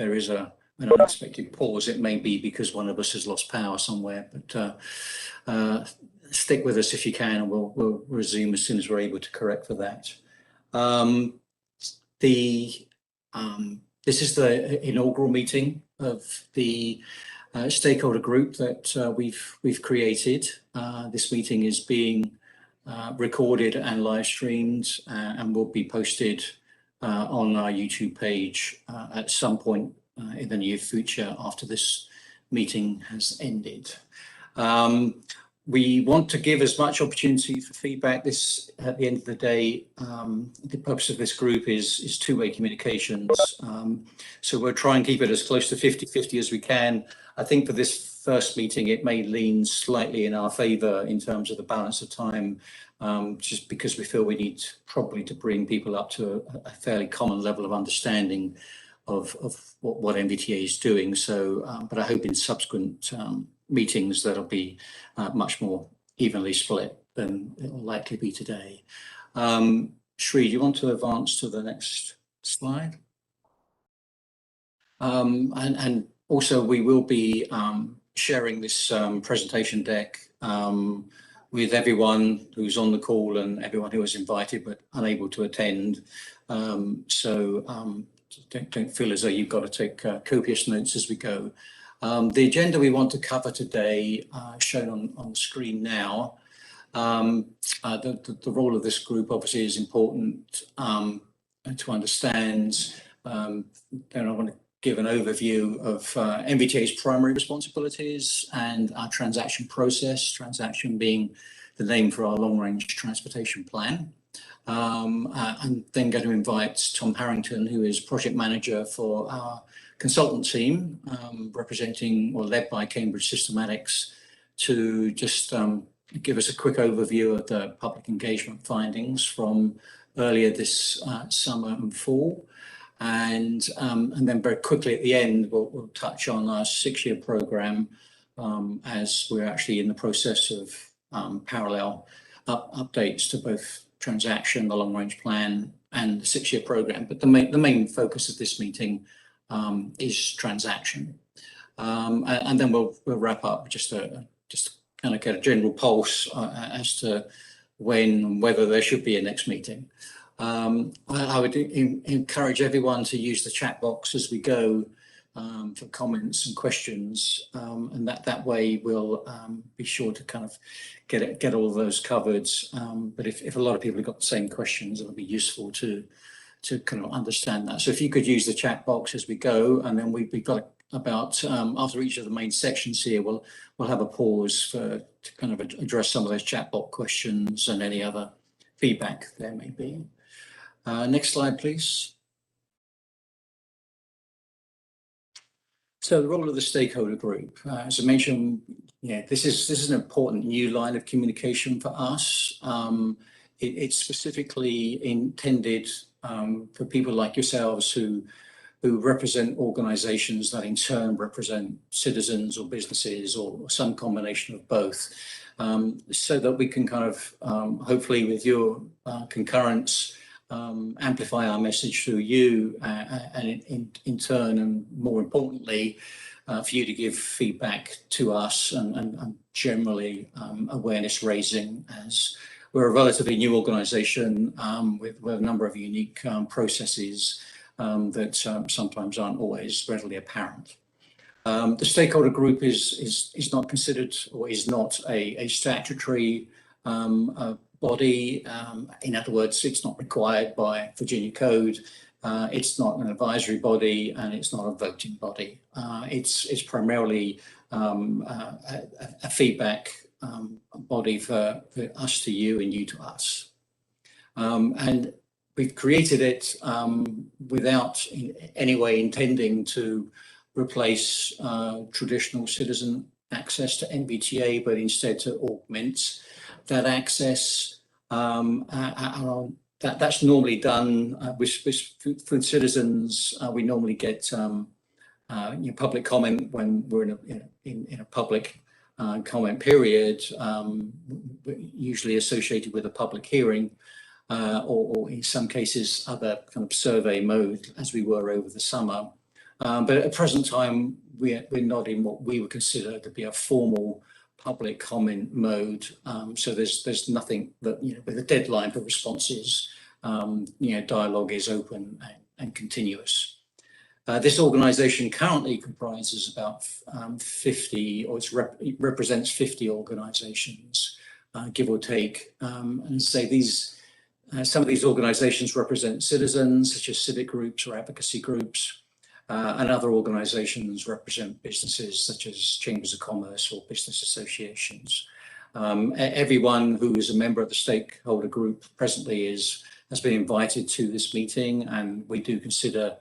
there is an unexpected pause, it may be because one of us has lost power somewhere, but stick with us if you can, and we'll resume as soon as we're able to correct for that. This is the inaugural meeting of the stakeholder group that we've created. This meeting is being recorded and live streamed and will be posted on our YouTube page at some point in the near future after this meeting has ended. We want to give as much opportunity for feedback. This, at the end of the day, the purpose of this group is two-way communications. So we'll try and keep it as close to 50-50 as we can. I think for this first meeting, it may lean slightly in our favor in terms of the balance of time, just because we feel we need probably to bring people up to a fairly common level of understanding of what NVTA is doing. So, but I hope in subsequent meetings that'll be much more evenly split than it will likely be today. Shri, do you want to advance to the next slide? And also we will be sharing this presentation deck with everyone who's on the call and everyone who was invited but unable to attend. So don't feel as though you've got to take copious notes as we go. The agenda we want to cover today, shown on the screen now. The role of this group obviously is important to understand. Then I want to give an overview of NVTA's primary responsibilities and our transaction process, transaction being the name for our long-range transportation plan. And then going to invite Tom Harrington, who is project manager for our consultant team, representing or led by Cambridge Systematics, to just give us a quick overview of the public engagement findings from earlier this summer and fall. And then very quickly at the end, we'll touch on our 6-year program, as we're actually in the process of parallel updates to both transaction, the long-range plan, and the 6-year program. But the main focus of this meeting is transaction. And then we'll wrap up just kind of get a general pulse as to when and whether there should be a next meeting. I would encourage everyone to use the chat box as we go for comments and questions, and that way we'll be sure to kind of get all of those covered. But if a lot of people have got the same questions, it'll be useful to kind of understand that. So if you could use the chat box as we go, and then we've got about after each of the main sections here, we'll have a pause to kind of address some of those chat box questions and any other feedback there may be. Next slide, please. So the role of the stakeholder group, as I mentioned, this is an important new line of communication for us. It's specifically intended for people like yourselves who represent organizations that in turn represent citizens or businesses or some combination of both, so that we can kind of hopefully with your concurrence amplify our message through you, and in turn, and more importantly, for you to give feedback to us and generally awareness raising, as we're a relatively new organization with a number of unique processes that sometimes aren't always readily apparent. The stakeholder group is not considered, or is not a statutory body. In other words, it's not required by Virginia Code. It's not an advisory body, and it's not a voting body. It's primarily a feedback body for us to you and you to us. And we've created it without in any way intending to replace traditional citizen access to NVTA, but instead to augment that access. That's normally done with citizens. We normally get public comment when we're in a public comment period, usually associated with a public hearing, or in some cases other kind of survey mode, as we were over the summer. But at the present time, we're not in what we would consider to be a formal public comment mode. So there's nothing that, with a deadline for responses. Dialogue is open and continuous. This organisation currently comprises about 50, or it represents 50 organisations, give or take. And say some of these organisations represent citizens, such as civic groups or advocacy groups, and other organisations represent businesses, such as chambers of commerce or business associations. Everyone who is a member of the stakeholder group presently has been invited to this meeting, and we do consider,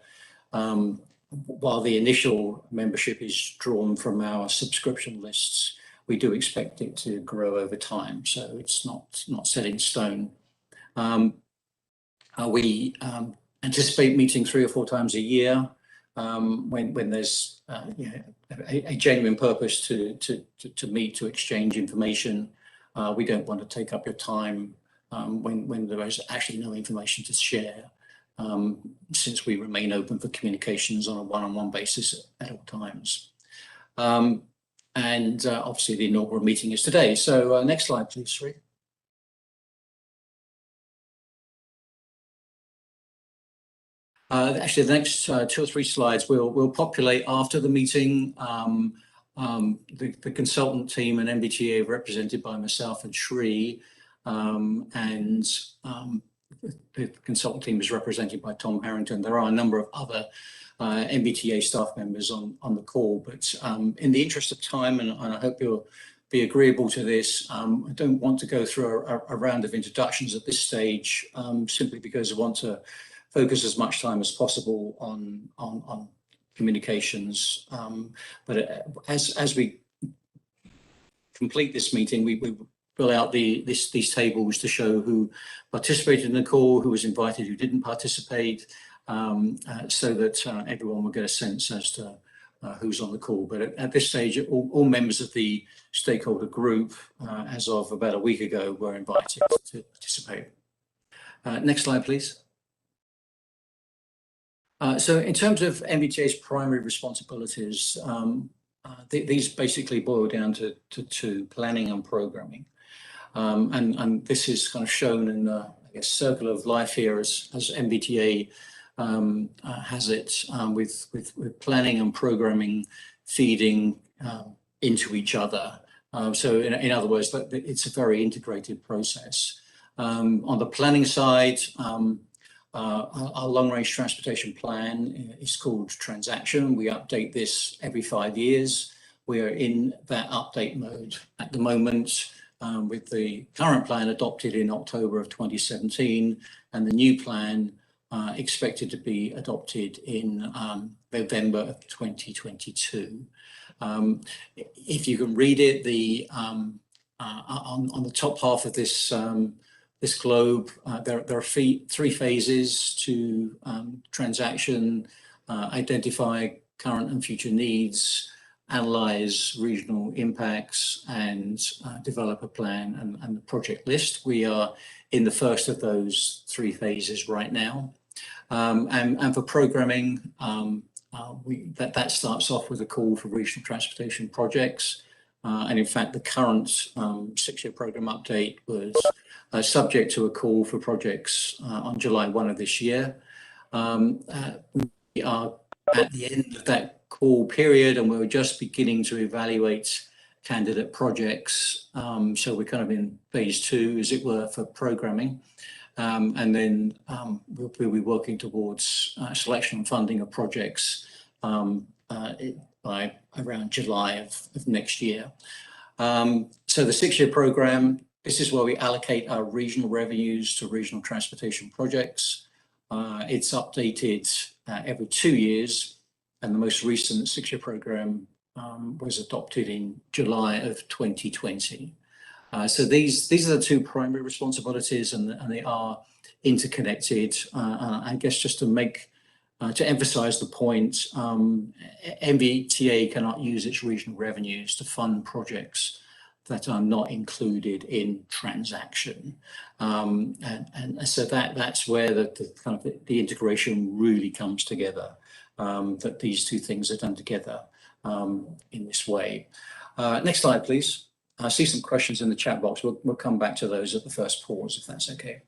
while the initial membership is drawn from our subscription lists, we do expect it to grow over time. So it's not set in stone. We anticipate meeting 3 or 4 times a year when there's a genuine purpose to meet, to exchange information. We don't want to take up your time when there is actually no information to share, since we remain open for communications on a one-on-one basis at all times. And obviously the inaugural meeting is today. So next slide, please, Sri. Actually, the next 2 or 3 slides we'll populate after the meeting. The consultant team and NVTA represented by myself and Sri, and the consultant team is represented by Tom Harrington. There are a number of other NVTA staff members on the call, but in the interest of time, and I hope you'll be agreeable to this, I don't want to go through a round of introductions at this stage, simply because I want to focus as much time as possible on communications. But as we complete this meeting, we fill out these tables to show who participated in the call, who was invited, who didn't participate, so that everyone will get a sense as to who's on the call. But at this stage, all members of the stakeholder group, as of about a week ago, were invited to participate. Next slide, please. So in terms of NVTA's primary responsibilities, these basically boil down to planning and programming. And this is kind of shown in the, I guess, circle of life here as NVTA has it, with planning and programming feeding into each other. So in other words, it's a very integrated process. On the planning side, our long-range transportation plan is called Transaction. We update this every 5 years. We are in that update mode at the moment, with the current plan adopted in October of 2017, and the new plan expected to be adopted in November of 2022. If you can read it, on the top half of this globe, there are 3 phases to transaction: identify current and future needs, analyze regional impacts, and develop a plan and the project list. We are in the first of those 3 phases right now. And for programming, that starts off with a call for regional transportation projects. And in fact, the current 6-year program update was subject to a call for projects on July 1 of this year. We are at the end of that call period, and we're just beginning to evaluate candidate projects. So we're kind of in phase 2, as it were, for programming. And then we'll be working towards selection and funding of projects by around July of next year. So the 6-year program, this is where we allocate our regional revenues to regional transportation projects. It's updated every 2 years, and the most recent 6-year program was adopted in July of 2020. So these are the 2 primary responsibilities, and they are interconnected. I guess just to emphasize the point, NVTA cannot use its regional revenues to fund projects that are not included in transaction. And so that's where the kind of the integration really comes together. that these two things are done together in this way. Next slide, please. I see some questions in the chat box. We'll come back to those at the first pause, if that's okay.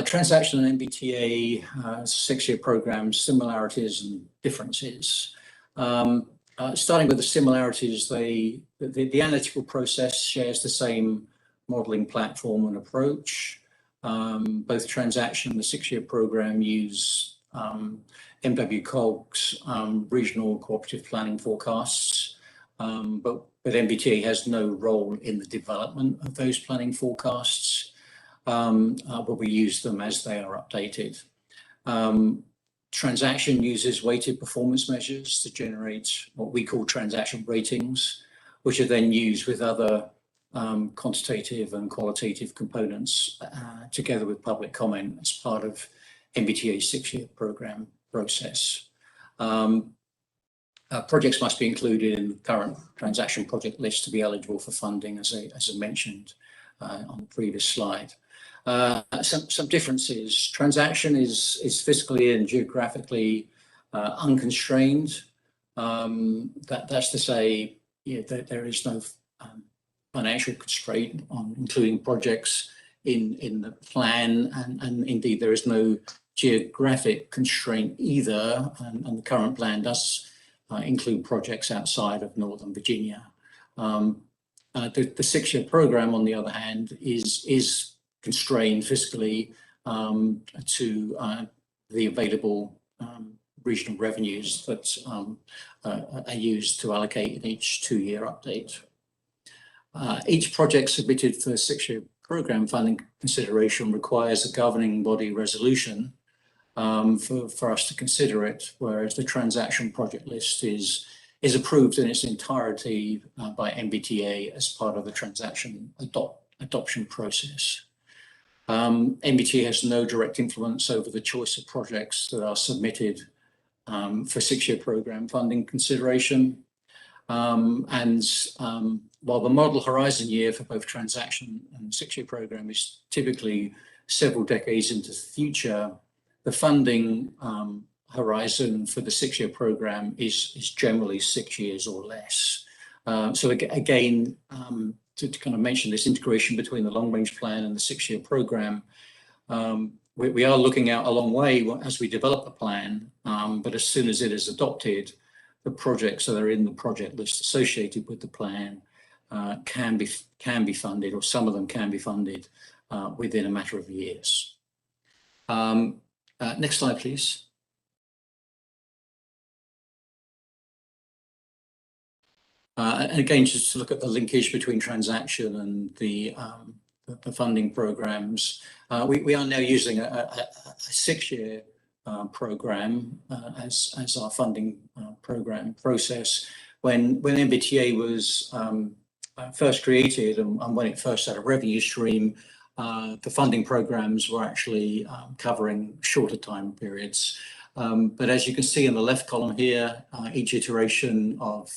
Transaction and NVTA 6-year program similarities and differences. Starting with the similarities, the analytical process shares the same modeling platform and approach. Both transaction and the 6-year program use MWCOG's regional cooperative planning forecasts, but NVTA has no role in the development of those planning forecasts, but we use them as they are updated. Transaction uses weighted performance measures to generate what we call transaction ratings, which are then used with other quantitative and qualitative components together with public comment as part of NVTA's 6-year program process. Projects must be included in the current transaction project list to be eligible for funding, as I mentioned on the previous slide. Some differences. Transaction is fiscally and geographically unconstrained. That's to say, that there is no financial constraint on including projects in the plan, and indeed there is no geographic constraint either, and the current plan does include projects outside of Northern Virginia. The 6-year program, on the other hand, is constrained fiscally to the available regional revenues that are used to allocate in each 2-year update. Each project submitted for 6-year program funding consideration requires a governing body resolution for us to consider it, whereas the transaction project list is approved in its entirety by NVTA as part of the transaction adoption process. NVTA has no direct influence over the choice of projects that are submitted for 6-year program funding consideration. While the model horizon year for both transaction and 6-year program is typically several decades into the future, the funding horizon for the 6-year program is generally 6 years or less. So again, to kind of mention this integration between the long-range plan and the 6-year program, we are looking out a long way as we develop the plan, but as soon as it is adopted, the projects that are in the project list associated with the plan can be funded, or some of them can be funded within a matter of years. Next slide, please. And again, just to look at the linkage between transaction and the funding programs, we are now using a 6-year program as our funding program process. When NVTA was first created and when it first had a revenue stream, the funding programs were actually covering shorter time periods. But as you can see in the left column here, each iteration of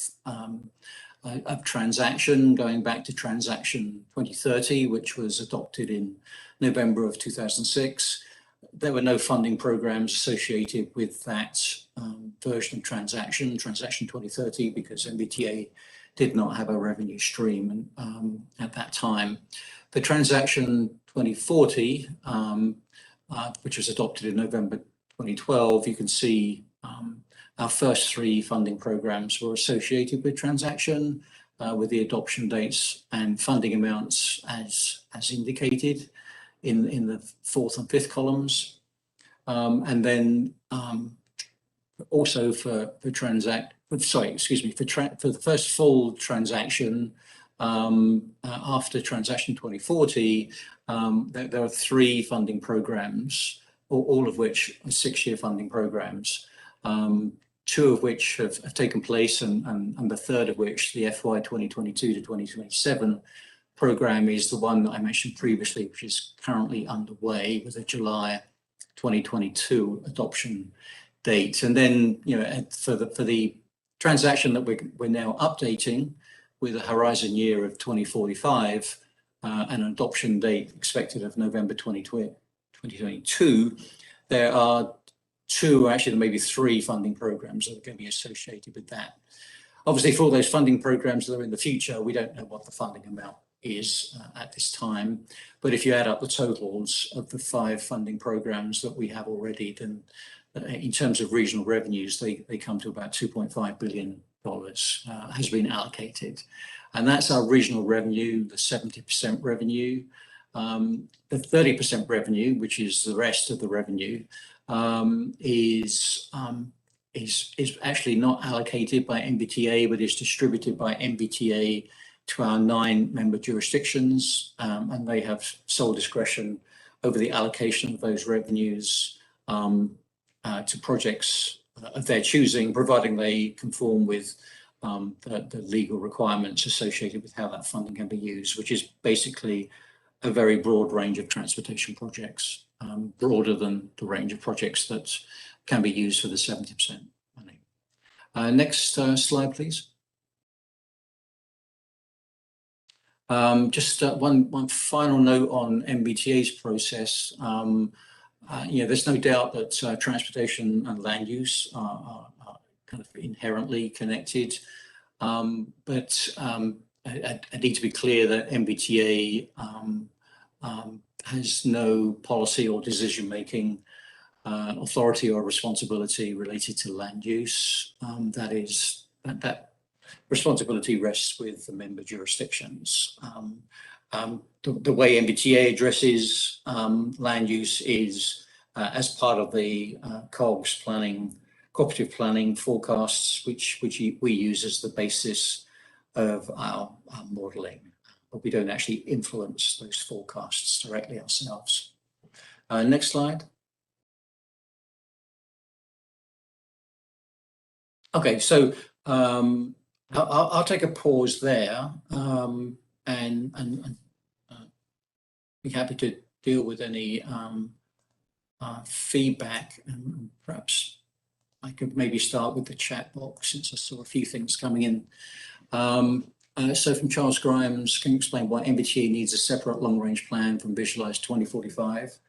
transaction, going back to transaction 2030, which was adopted in November of 2006, there were no funding programs associated with that version of transaction 2030, because NVTA did not have a revenue stream at that time. The transaction 2040, which was adopted in November 2012, you can see our first 3 funding programs were associated with transaction, with the adoption dates and funding amounts as indicated in the 4th and 5th columns. And then also for the first full transaction after transaction 2040, there are 3 funding programs, all of which are 6-year funding programs, 2 of which have taken place, and the third of which, the FY 2022 to 2027 program, is the one that I mentioned previously, which is currently underway with a July 2022 adoption date. And then, for the transaction that we're now updating with a horizon year of 2045 and an adoption date expected of November 2022, there are 2, actually there may be 3 funding programs that are going to be associated with that. Obviously, for all those funding programs that are in the future, we don't know what the funding amount is at this time. But if you add up the totals of the 5 funding programs that we have already, then in terms of regional revenues, they come to about $2.5 billion has been allocated. And that's our regional revenue, the 70% revenue. The 30% revenue, which is the rest of the revenue, is actually not allocated by NVTA, but is distributed by NVTA to our 9 member jurisdictions, and they have sole discretion over the allocation of those revenues to projects of their choosing, providing they conform with the legal requirements associated with how that funding can be used, which is basically a very broad range of transportation projects, broader than the range of projects that can be used for the 70% money. Next slide, please. Just one final note on NVTA's process. There's no doubt that transportation and land use are kind of inherently connected. But I need to be clear that NVTA has no policy or decision-making authority or responsibility related to land use. That responsibility rests with the member jurisdictions. The way NVTA addresses land use is as part of the COGS planning, cooperative planning forecasts, which we use as the basis of our modelling, but we don't actually influence those forecasts directly ourselves. Next slide. Okay, so I'll take a pause there and be happy to deal with any feedback, and perhaps I could maybe start with the chat box since I saw a few things coming in. So from Charles Grimes, can you explain why NVTA needs a separate long-range plan from Visualize 2045?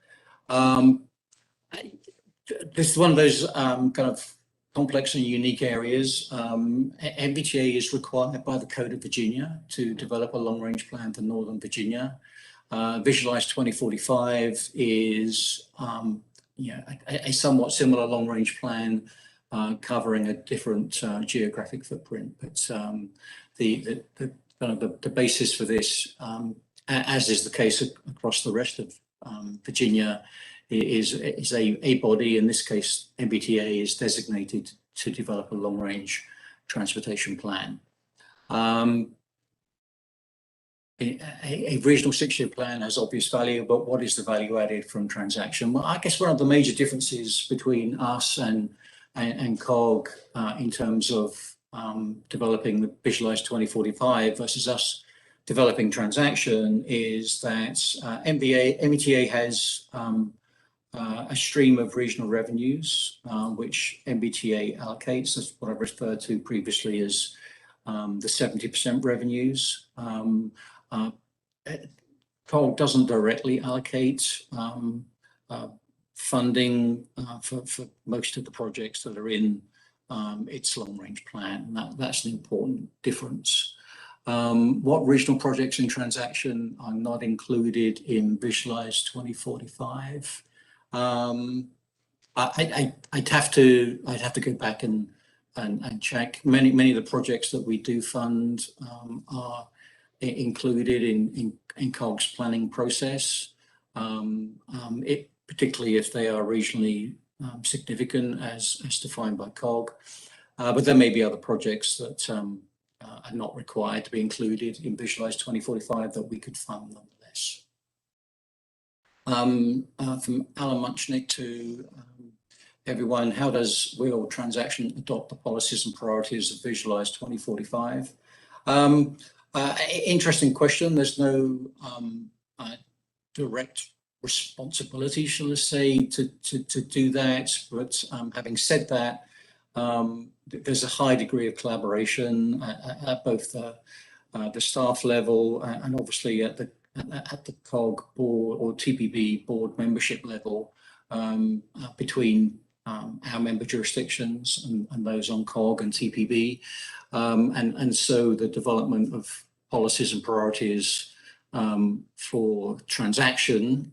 This is one of those kind of complex and unique areas. NVTA is required by the Code of Virginia to develop a long-range plan for Northern Virginia. Visualize 2045 is a somewhat similar long-range plan covering a different geographic footprint. But the basis for this, as is the case across the rest of Virginia, is a body. In this case, NVTA is designated to develop a long-range transportation plan. A regional 6-year plan has obvious value, but what is the value added from transaction? Well, I guess one of the major differences between us and COG in terms of developing the Visualize 2045 versus us developing transaction is that NVTA has a stream of regional revenues, which NVTA allocates. That's what I referred to previously as the 70% revenues. COG doesn't directly allocate funding for most of the projects that are in its long-range plan. That's an important difference. What regional projects in transaction are not included in Visualize 2045? I'd have to go back and check. Many of the projects that we do fund are included in COG's planning process, particularly if they are regionally significant as defined by COG. But there may be other projects that are not required to be included in Visualize 2045 that we could fund nonetheless. From Alan Munchnick to everyone, how does Real Transaction adopt the policies and priorities of Visualize 2045? Interesting question. There's no direct responsibility, shall I say, to do that. But having said that, there's a high degree of collaboration at both the staff level and obviously at the COG board or TPB board membership level between our member jurisdictions and those on COG and TPB. And so the development of policies and priorities for transaction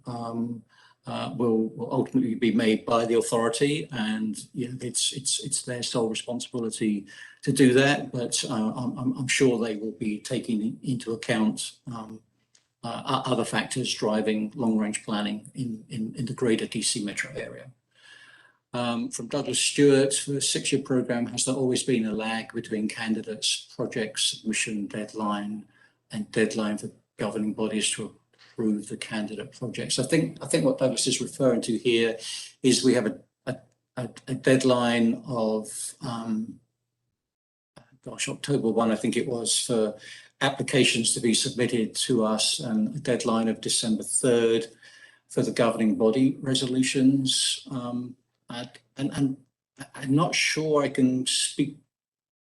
will ultimately be made by the authority, and it's their sole responsibility to do that. But I'm sure they will be taking into account other factors driving long-range planning in the greater DC metro area. From Douglas Stewart, for the 6-year program, has there always been a lag between candidates' project submission deadline and deadline for governing bodies to approve the candidate projects? I think what Douglas is referring to here is we have a deadline of October 1, I think it was, for applications to be submitted to us, and a deadline of December 3rd for the governing body resolutions. And I'm not sure I can speak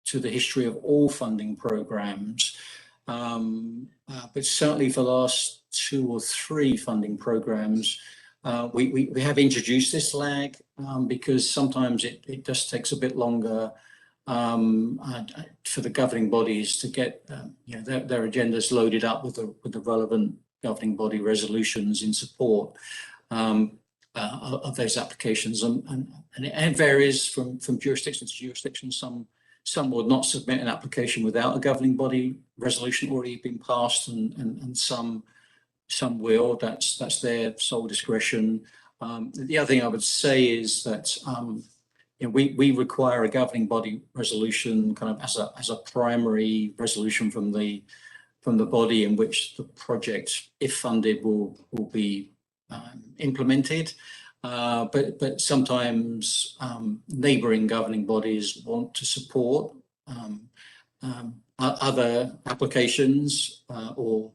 to the history of all funding programs, but certainly for the last 2 or 3 funding programs, we have introduced this lag because sometimes it just takes a bit longer for the governing bodies to get their agendas loaded up with the relevant governing body resolutions in support of those applications, and it varies from jurisdiction to jurisdiction. Some will not submit an application without a governing body resolution already been passed, and some will. That's their sole discretion. The other thing I would say is that we require a governing body resolution kind of as a primary resolution from the body in which the project, if funded, will be implemented. But sometimes neighbouring governing bodies want to support other applications, or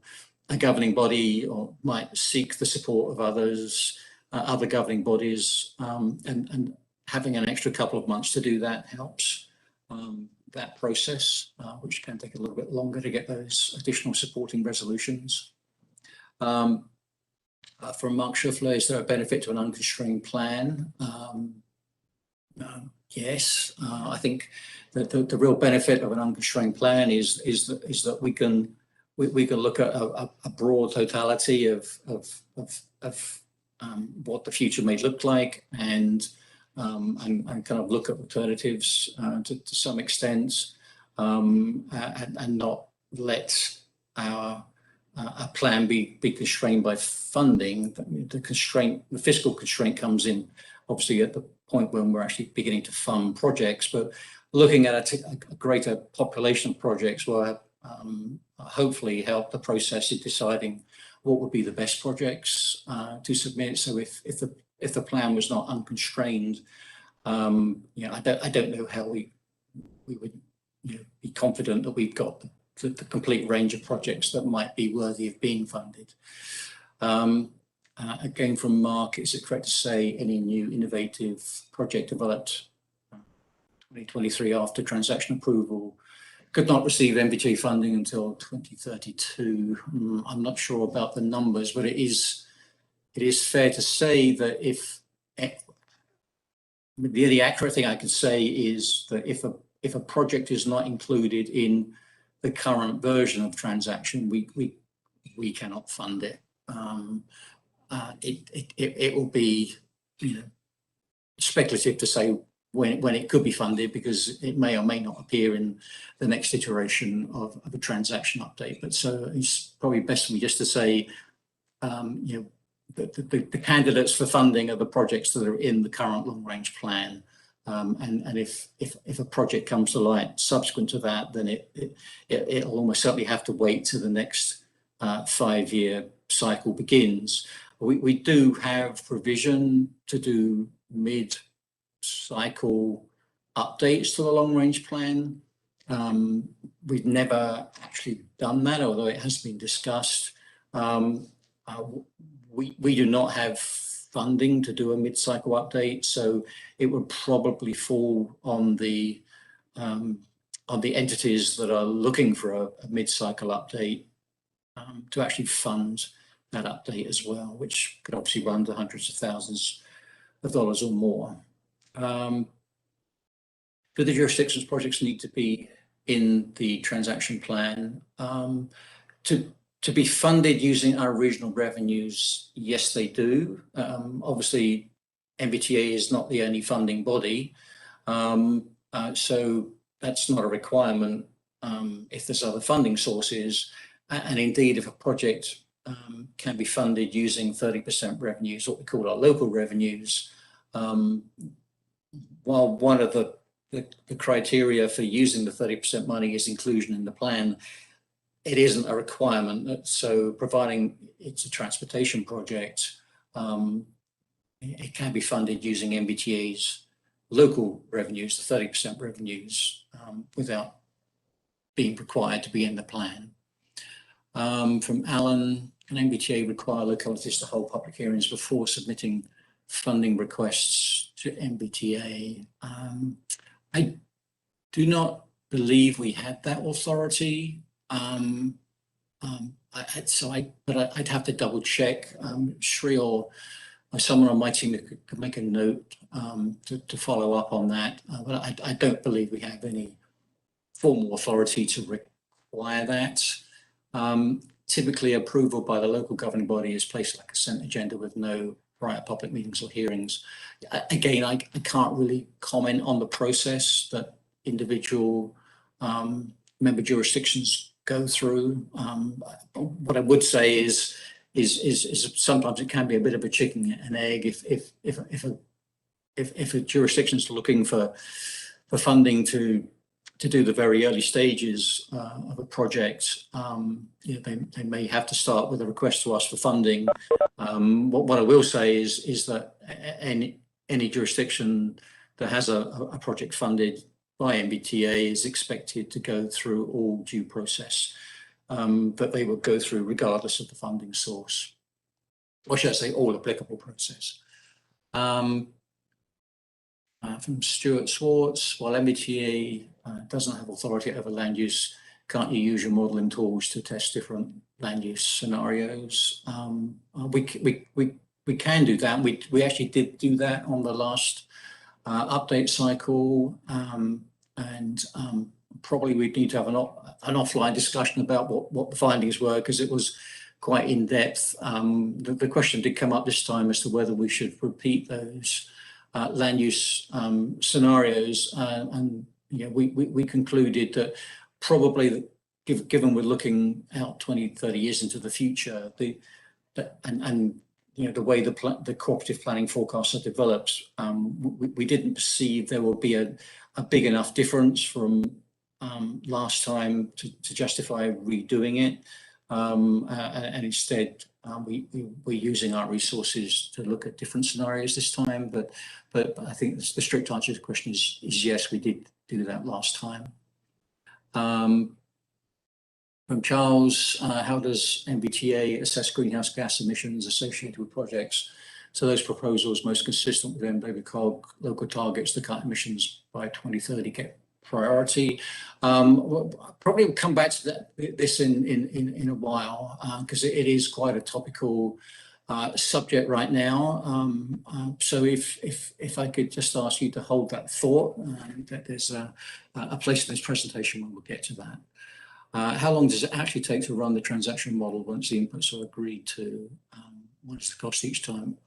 a governing body might seek the support of other governing bodies, and having an extra couple of months to do that helps that process, which can take a little bit longer to get those additional supporting resolutions. From Mark Schuffler, is there a benefit to an unconstrained plan? Yes, I think that the real benefit of an unconstrained plan is that we can look at a broad totality of what the future may look like, and kind of look at alternatives to some extent, and not let our plan be constrained by funding. The fiscal constraint comes in obviously at the point when we're actually beginning to fund projects, but looking at a greater population of projects will hopefully help the process in deciding what would be the best projects to submit. So if the plan was not unconstrained, I don't know how we would be confident that we've got the complete range of projects that might be worthy of being funded. Again, from Mark, is it correct to say any new innovative project developed 2023 after transaction approval could not receive NVTA funding until 2032? I'm not sure about the numbers, but it is fair to say that the accurate thing I could say is that if a project is not included in the current version of transaction, we cannot fund it. It will be speculative to say when it could be funded, because it may or may not appear in the next iteration of a transaction update. But so it's probably best for me just to say the candidates for funding are the projects that are in the current long-range plan. And if a project comes to light subsequent to that, then it'll almost certainly have to wait till the next 5-year cycle begins. We do have provision to do mid-cycle updates to the long-range plan. We've never actually done that, although it has been discussed. We do not have funding to do a mid-cycle update, so it would probably fall on the entities that are looking for a mid-cycle update to actually fund that update as well, which could obviously run to hundreds of thousands of dollars or more. do the jurisdictions projects need to be in the transaction plan? To be funded using our regional revenues, yes, they do. Obviously, NVTA is not the only funding body, so that's not a requirement if there's other funding sources. And indeed, if a project can be funded using 30% revenues, what we call our local revenues, while one of the criteria for using the 30% money is inclusion in the plan, it isn't a requirement. So providing it's a transportation project, it can be funded using NVTA's local revenues, the 30% revenues, without being required to be in the plan. From Alan, can NVTA require localities to hold public hearings before submitting funding requests to NVTA? I do not believe we had that authority. But I'd have to double check. Shri or someone on my team could make a note to follow up on that. But I don't believe we have any formal authority to require that. Typically, approval by the local governing body is placed like a consent agenda with no prior public meetings or hearings. Again, I can't really comment on the process that individual member jurisdictions go through. What I would say is sometimes it can be a bit of a chicken and egg if a jurisdiction's looking for funding to do the very early stages of a project. They may have to start with a request to us for funding. What I will say is that any jurisdiction that has a project funded by NVTA is expected to go through all due process that they will go through regardless of the funding source. Or should I say all applicable process. From Stuart Swartz, while NVTA doesn't have authority over land use, can't you use your modelling tools to test different land use scenarios? We can do that. We actually did do that on the last update cycle, and probably we'd need to have an offline discussion about what the findings were, because it was quite in depth. The question did come up this time as to whether we should repeat those land use scenarios, and we concluded that probably, given we're looking out 20-30 years into the future, the way the cooperative planning forecasts are developed, we didn't perceive there would be a big enough difference from last time to justify redoing it, and instead we're using our resources to look at different scenarios this time. But I think the strict answer to the question is yes, we did do that last time. From Charles, how does NVTA assess greenhouse gas emissions associated with projects? So those proposals most consistent with NVCOG local targets to cut emissions by 2030 get priority. We'll probably come back to this in a while, because it is quite a topical subject right now. So if I could just ask you to hold that thought, that there's a place in this presentation when we'll get to that. How long does it actually take to run the transaction model once the inputs are agreed to? What is the cost each time?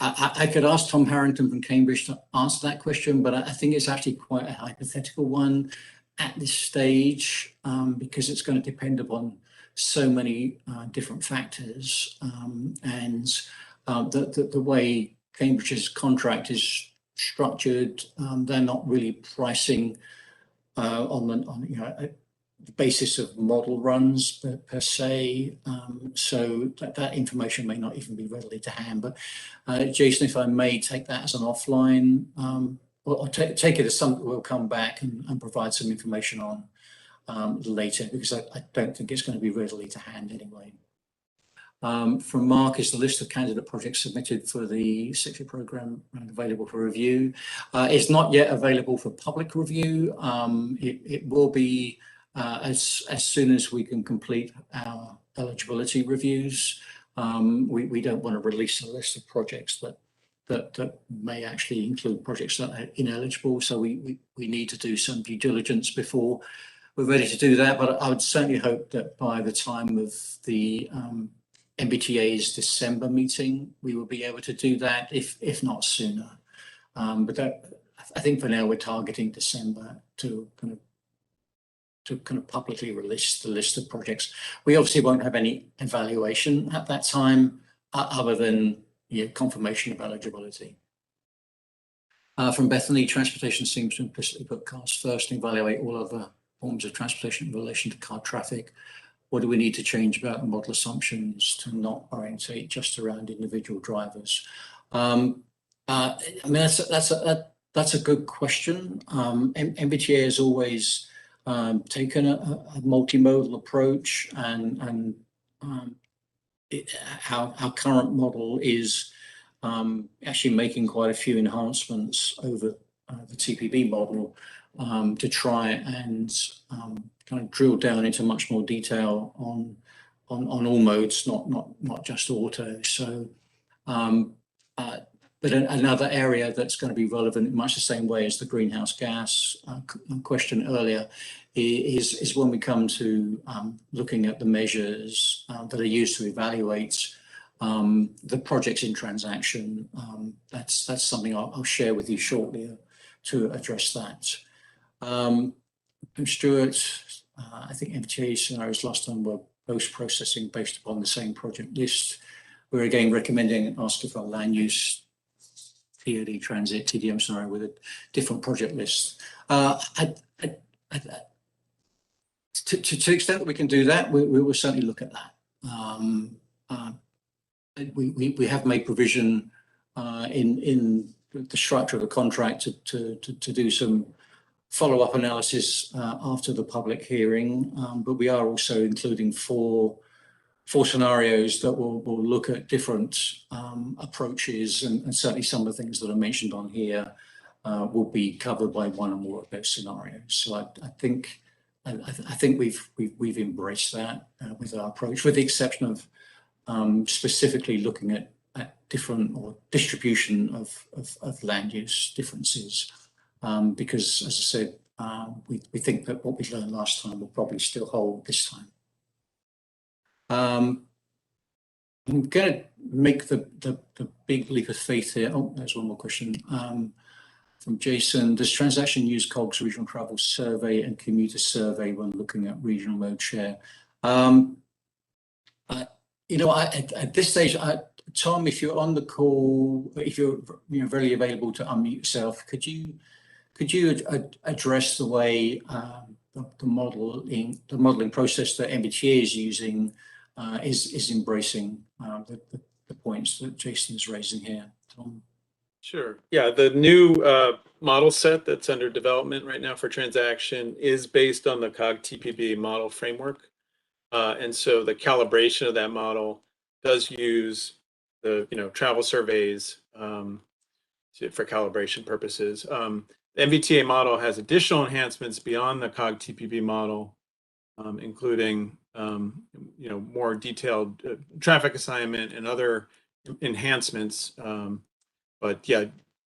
I could ask Tom Harrington from Cambridge to answer that question, but I think it's actually quite a hypothetical one at this stage, because it's going to depend upon so many different factors, and the way Cambridge's contract is structured, they're not really pricing on the basis of model runs per se, so that information may not even be readily to hand. But Jason, if I may take that as an offline, or take it as something we'll come back and provide some information on later, because I don't think it's going to be readily to hand anyway. From Mark, is the list of candidate projects submitted for the SixYear program available for review? It's not yet available for public review. It will be as soon as we can complete our eligibility reviews. We don't want to release a list of projects that that may actually include projects that are ineligible. So we need to do some due diligence before we're ready to do that. But I would certainly hope that by the time of the NVTA's December meeting, we will be able to do that, if not sooner. But I think for now we're targeting December to kind of publicly release the list of projects. We obviously won't have any evaluation at that time, other than confirmation of eligibility. From Bethany, transportation seems to implicitly put cars first and evaluate all other forms of transportation in relation to car traffic. What do we need to change about the model assumptions to not orientate just around individual drivers? I mean, that's a good question. NVTA has always taken a multimodal approach, and our current model is actually making quite a few enhancements over the TPB model to try and kind of drill down into much more detail on all modes, not just auto. So, but another area that's going to be relevant in much the same way as the greenhouse gas question earlier is when we come to looking at the measures that are used to evaluate the projects in transaction. That's something I'll share with you shortly to address that. And Stuart, I think NVTA scenarios last time were post-processing based upon the same project list. We're again recommending and asking for a land use TOD transit TDM scenario with a different project list. To the extent that we can do that, we will certainly look at that. We have made provision in the structure of the contract to do some follow-up analysis after the public hearing, but we are also including four scenarios that will look at different approaches, and certainly some of the things that are mentioned on here will be covered by one or more of those scenarios. So I think we've embraced that with our approach, with the exception of specifically looking at different or distribution of land use differences, because, as I said, we think that what we learned last time will probably still hold this time. I'm going to make the big leap of faith here. Oh, there's one more question from Jason. Does transaction use COG's regional travel survey and commuter survey when looking at regional mode share? At this stage, Tom, if you're on the call, if you're very available to unmute yourself, could you address the way the modeling process that NVTA is using is embracing the points that Jason is raising here, Tom? Sure. Yeah, the new model set that's under development right now for transaction is based on the COG TPB model framework. And so the calibration of that model does use the travel surveys for calibration purposes. The NVTA model has additional enhancements beyond the COG TPB model, including more detailed traffic assignment and other enhancements. But yeah,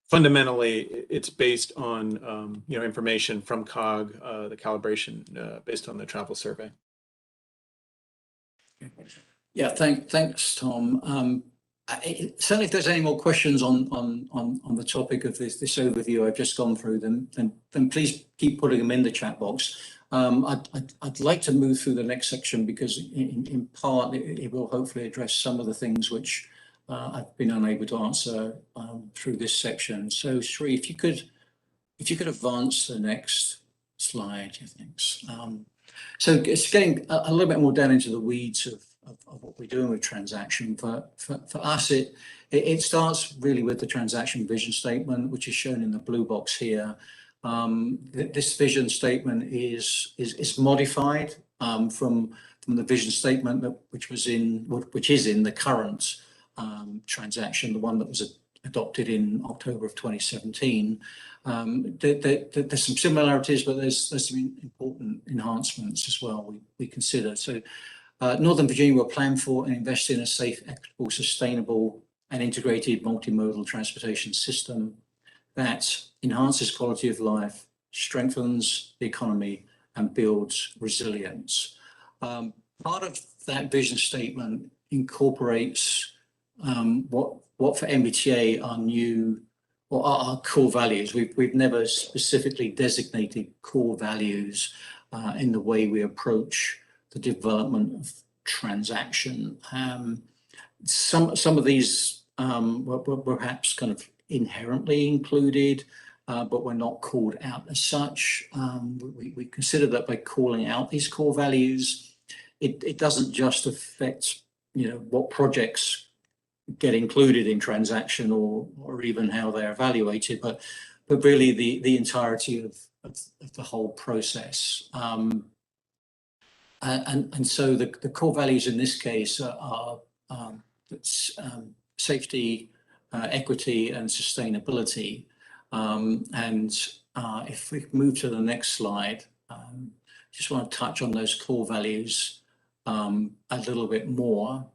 fundamentally, it's based on information from COG, the calibration based on the travel survey. Yeah, thanks, Tom. Certainly, if there's any more questions on the topic of this overview I've just gone through, then please keep putting them in the chat box. I'd like to move through the next section because, in part, it will hopefully address some of the things which I've been unable to answer through this section. So, Sri, if you could advance the next slide, thanks. So it's getting a little bit more down into the weeds of what we're doing with transaction. For us, it starts really with the transaction vision statement, which is shown in the blue box here. This vision statement is modified from the vision statement which is in the current transaction, the one that was adopted in October of 2017. There's some similarities, but there's some important enhancements as well we consider. So Northern Virginia will plan for and invest in a safe, equitable, sustainable an integrated multimodal transportation system that enhances quality of life, strengthens the economy, and builds resilience. Part of that vision statement incorporates what for NVTA are new or our core values. We've never specifically designated core values in the way we approach the development of transaction. Some of these were perhaps kind of inherently included, but were not called out as such. We consider that by calling out these core values, it doesn't just affect, what projects get included in transaction or even how they're evaluated, but really the entirety of the whole process. And so the core values in this case are safety, equity, and sustainability. If we move to the next slide, just want to touch on those core values a little bit more.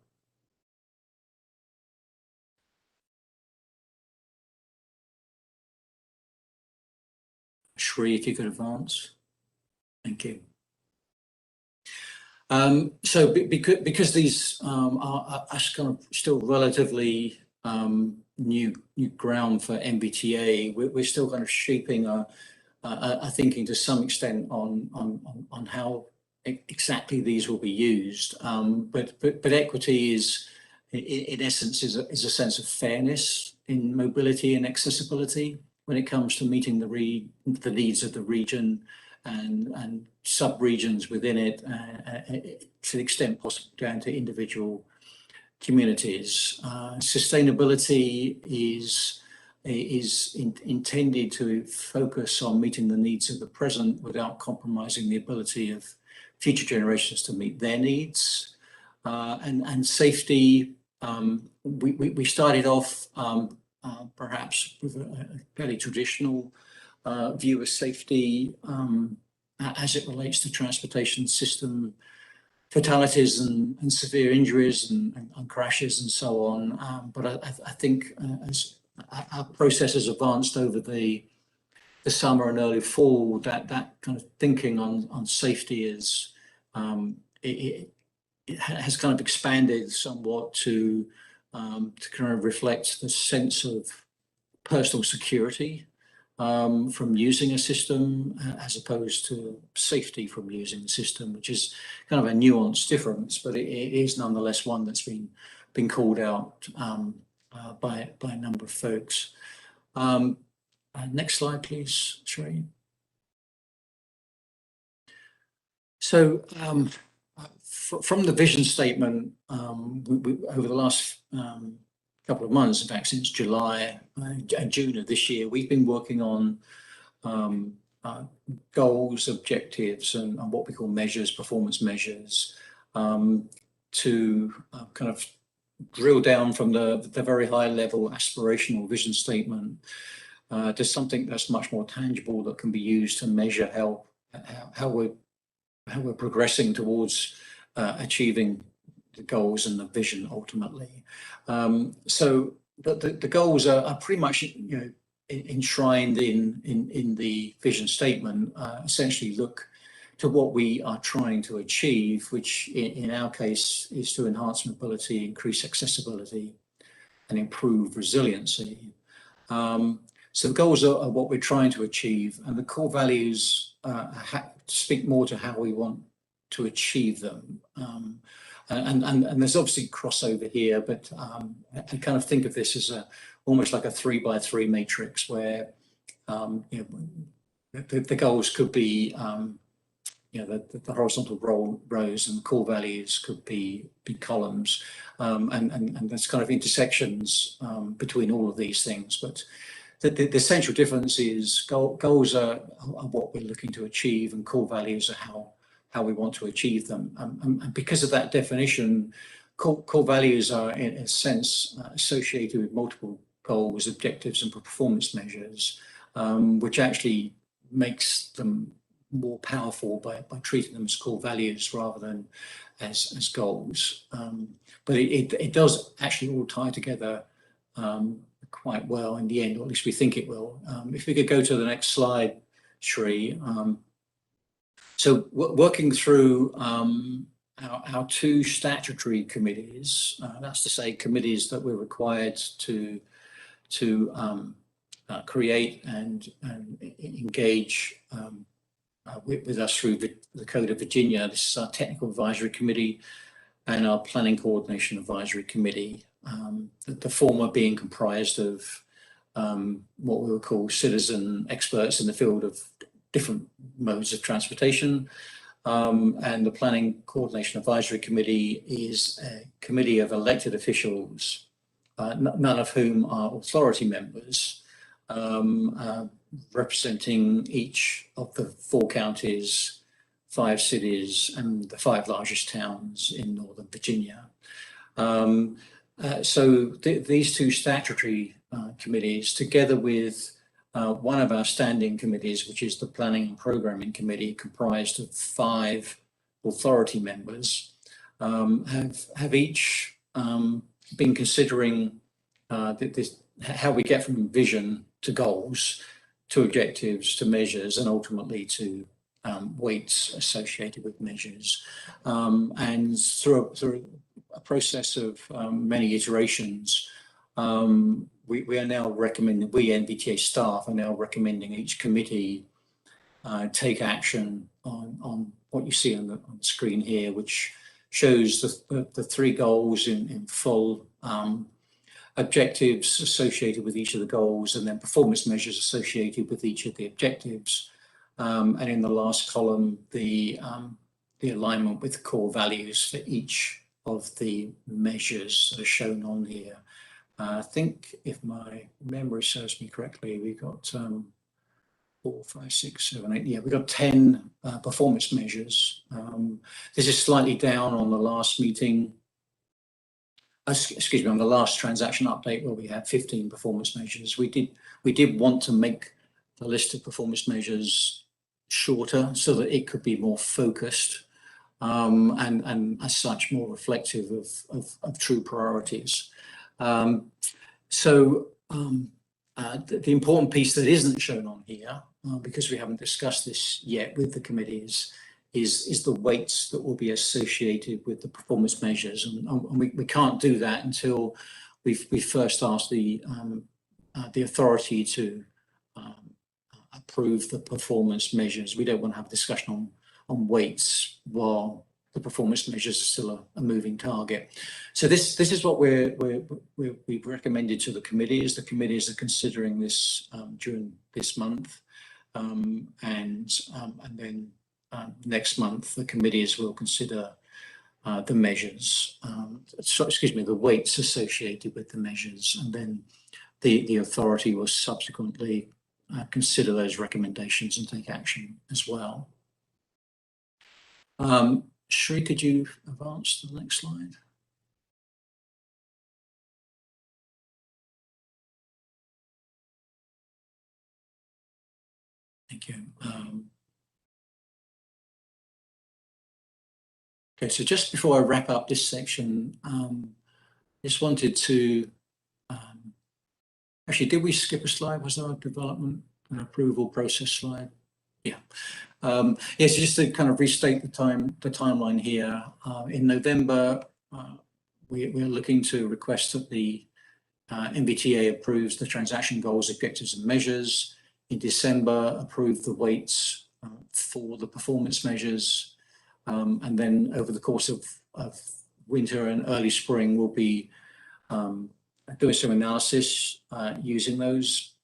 Shri, if you could advance. Thank you. So because these are kind of still relatively new ground for NVTA, we're still kind of shaping our thinking to some extent on how exactly these will be used. But equity is, in essence, is a sense of fairness in mobility and accessibility when it comes to meeting the needs of the region and sub-regions within it, to the extent possible down to individual communities. Sustainability is intended to focus on meeting the needs of the present without compromising the ability of future generations to meet their needs. And safety, we started off perhaps with a fairly traditional view of safety as it relates to transportation system fatalities and severe injuries and crashes and so on. But I think as our process has advanced over the summer and early fall, that kind of thinking on safety is it has kind of expanded somewhat to kind of reflect the sense of personal security from using a system, as opposed to safety from using the system, which is kind of a nuanced difference, but it is nonetheless one that's been called out by a number of folks. Next slide, please, Shereen. So from the vision statement, we over the last couple of months, in fact, since July and June of this year, we've been working on goals, objectives, and what we call measures, performance measures, to kind of drill down from the very high level aspirational vision statement to something that's much more tangible that can be used to measure how we're progressing towards achieving the goals and the vision ultimately. So the goals are pretty much enshrined in the vision statement. Essentially look to what we are trying to achieve, which in our case is to enhance mobility, increase accessibility, and improve resiliency. So the goals are what we're trying to achieve, and the core values speak more to how we want to achieve them. And there's obviously crossover here, but I kind of think of this as almost like a 3x3 matrix where the goals could be the horizontal rows, and the core values could be columns, and there's kind of intersections between all of these things. But the essential difference is goals are what we're looking to achieve, and core values are how we want to achieve them. And because of that definition, core values are in a sense associated with multiple goals, objectives, and performance measures, which actually makes them more powerful by treating them as core values rather than as goals. But it does actually all tie together quite well in the end, or at least we think it will. If we could go to the next slide, Shri. So working through our two statutory committees, that's to say committees that we're required to create and engage with us through the Code of Virginia. This is our Technical Advisory Committee and our Planning Coordination Advisory Committee, the former being comprised of what we would call citizen experts in the field of different modes of transportation. And the Planning Coordination Advisory Committee is a committee of elected officials, none of whom are authority members, representing each of the 4 counties, 5 cities, and the 5 largest towns in Northern Virginia. So these two statutory committees, together with one of our standing committees, which is the Planning and Programming Committee, comprised of 5 authority members, have each been considering how we get from vision to goals, to objectives, to measures, and ultimately to weights associated with measures. And through a process of many iterations, we are now recommending, we NVTA staff are now recommending each committee take action on what you see on the screen here, which shows the 3 goals in full, objectives associated with each of the goals, and then performance measures associated with each of the objectives. And in the last column, the alignment with core values for each of the measures that are shown on here. I think if my memory serves me correctly, we got 4, 5, 6, 7, 8. Yeah, we got 10 performance measures. This is slightly down on the last meeting. Excuse me, on the last transaction update where we had 15 performance measures. We did want to make the list of performance measures shorter so that it could be more focused and as such more reflective of true priorities. The important piece that isn't shown on here, because we haven't discussed this yet with the committees, is the weights that will be associated with the performance measures, and we can't do that until we first ask the authority to approve the performance measures. We don't want to have a discussion on weights while the performance measures are still a moving target. So this is what we've recommended to the committees. The committees are considering this during this month, and then next month the committees will consider the measures, the weights associated with the measures, and then the authority will subsequently consider those recommendations and take action as well. Shri, could you advance to the next slide? Thank you. Okay, so just before I wrap up this section, just wanted to, actually, did we skip a slide? Was there a development and approval process slide? Yeah. Yes, just to kind of restate the timeline here. In November, we're looking to request that the NVTA approves the transaction goals, objectives, and measures. In December, approve the weights for the performance measures. And then over the course of winter and early spring, we'll be doing some analysis using those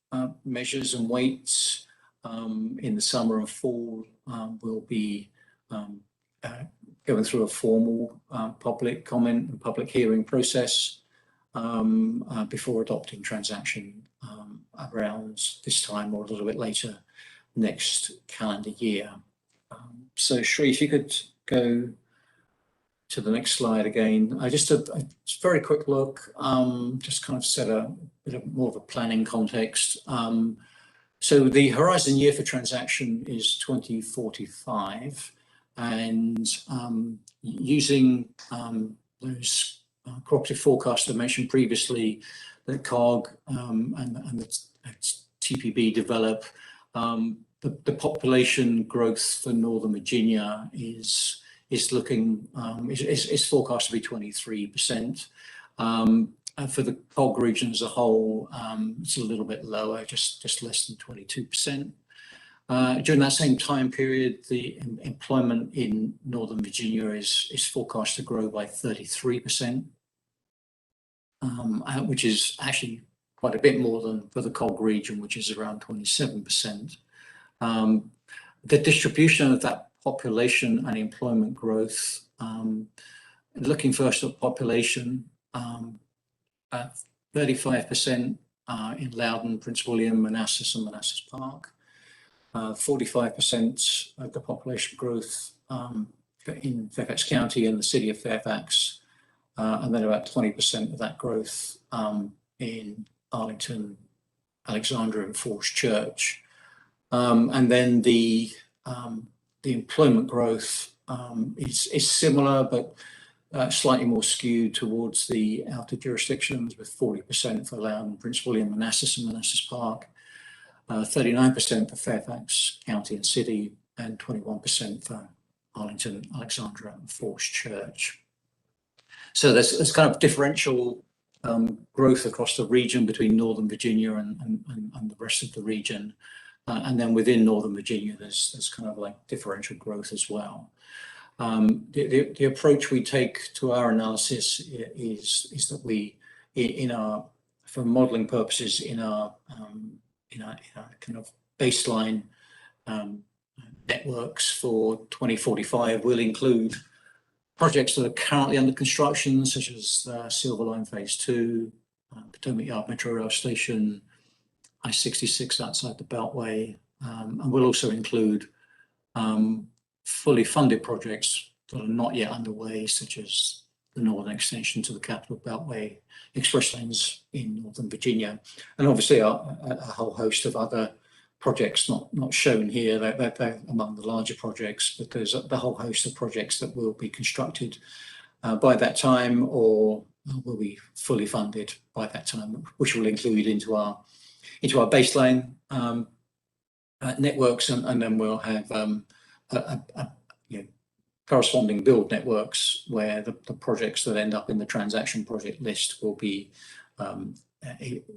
measures and weights. In the summer and fall, we'll be going through a formal public comment and public hearing process before adopting transaction around this time or a little bit later next calendar year. So Shri, if you could go to the next slide again. Just a very quick look, just kind of set a bit more of a planning context. So the horizon year for transaction is 2045, and using those cooperative forecast I mentioned previously that COG and the TPB develop, the population growth for Northern Virginia is looking is forecast to be 23%. For the COG region as a whole, it's a little bit lower, just less than 22%. During that same time period, the employment in Northern Virginia is forecast to grow by 33%, which is actually quite a bit more than for the COG region, which is around 27%. The distribution of that population and employment growth, looking first at population, 35% in Loudoun, Prince William, Manassas, and Manassas Park. 45% of the population growth in Fairfax County and the city of Fairfax, and then about 20% of that growth in Arlington, Alexandria, and Falls Church. And then the employment growth is similar, but slightly more skewed towards the outer jurisdictions, with 40% for Loudoun, Prince William, Manassas, and Manassas Park, 39% for Fairfax County and City, and 21% for Arlington, Alexandria, and Falls Church. So there's kind of differential growth across the region between Northern Virginia and the rest of the region. And then within Northern Virginia, there's kind of like differential growth as well. The approach we take to our analysis is that we, for modeling purposes, in our kind of baseline networks for 2045, will include projects that are currently under construction, such as Silver Line Phase 2, Potomac Yard Metro Rail Station, I-66 outside the Beltway, and we'll also include fully funded projects that are not yet underway, such as the northern extension to the Capital Beltway express lanes in Northern Virginia, and obviously a whole host of other projects not shown here. They're among the larger projects, but there's a whole host of projects that will be constructed by that time, or will be fully funded by that time, which will include into our baseline networks, and then we'll have corresponding build networks where the projects that end up in the transaction project list will be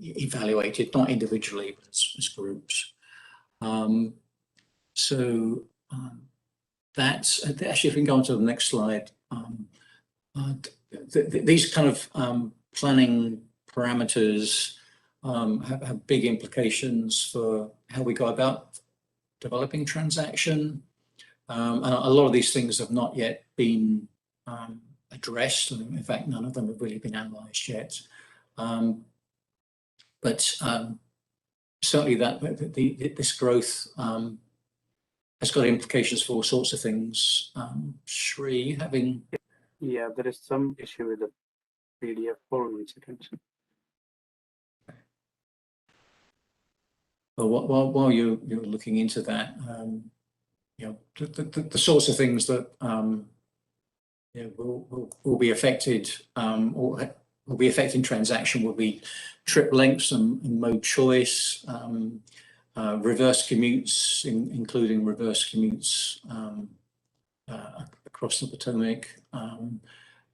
evaluated, not individually, but as groups. So that's actually, if we can go on to the next slide, these kind of planning parameters have big implications for how we go about developing transaction. And a lot of these things have not yet been addressed. In fact, none of them have really been analysed yet. But certainly this growth has got implications for all sorts of things. Sri, having... Yeah, there is some issue with the PDF. Hold on a second. Well, while you're looking into that, the sorts of things that will be affected or will be affecting transaction will be trip lengths and mode choice, reverse commutes, including reverse commutes across the Potomac,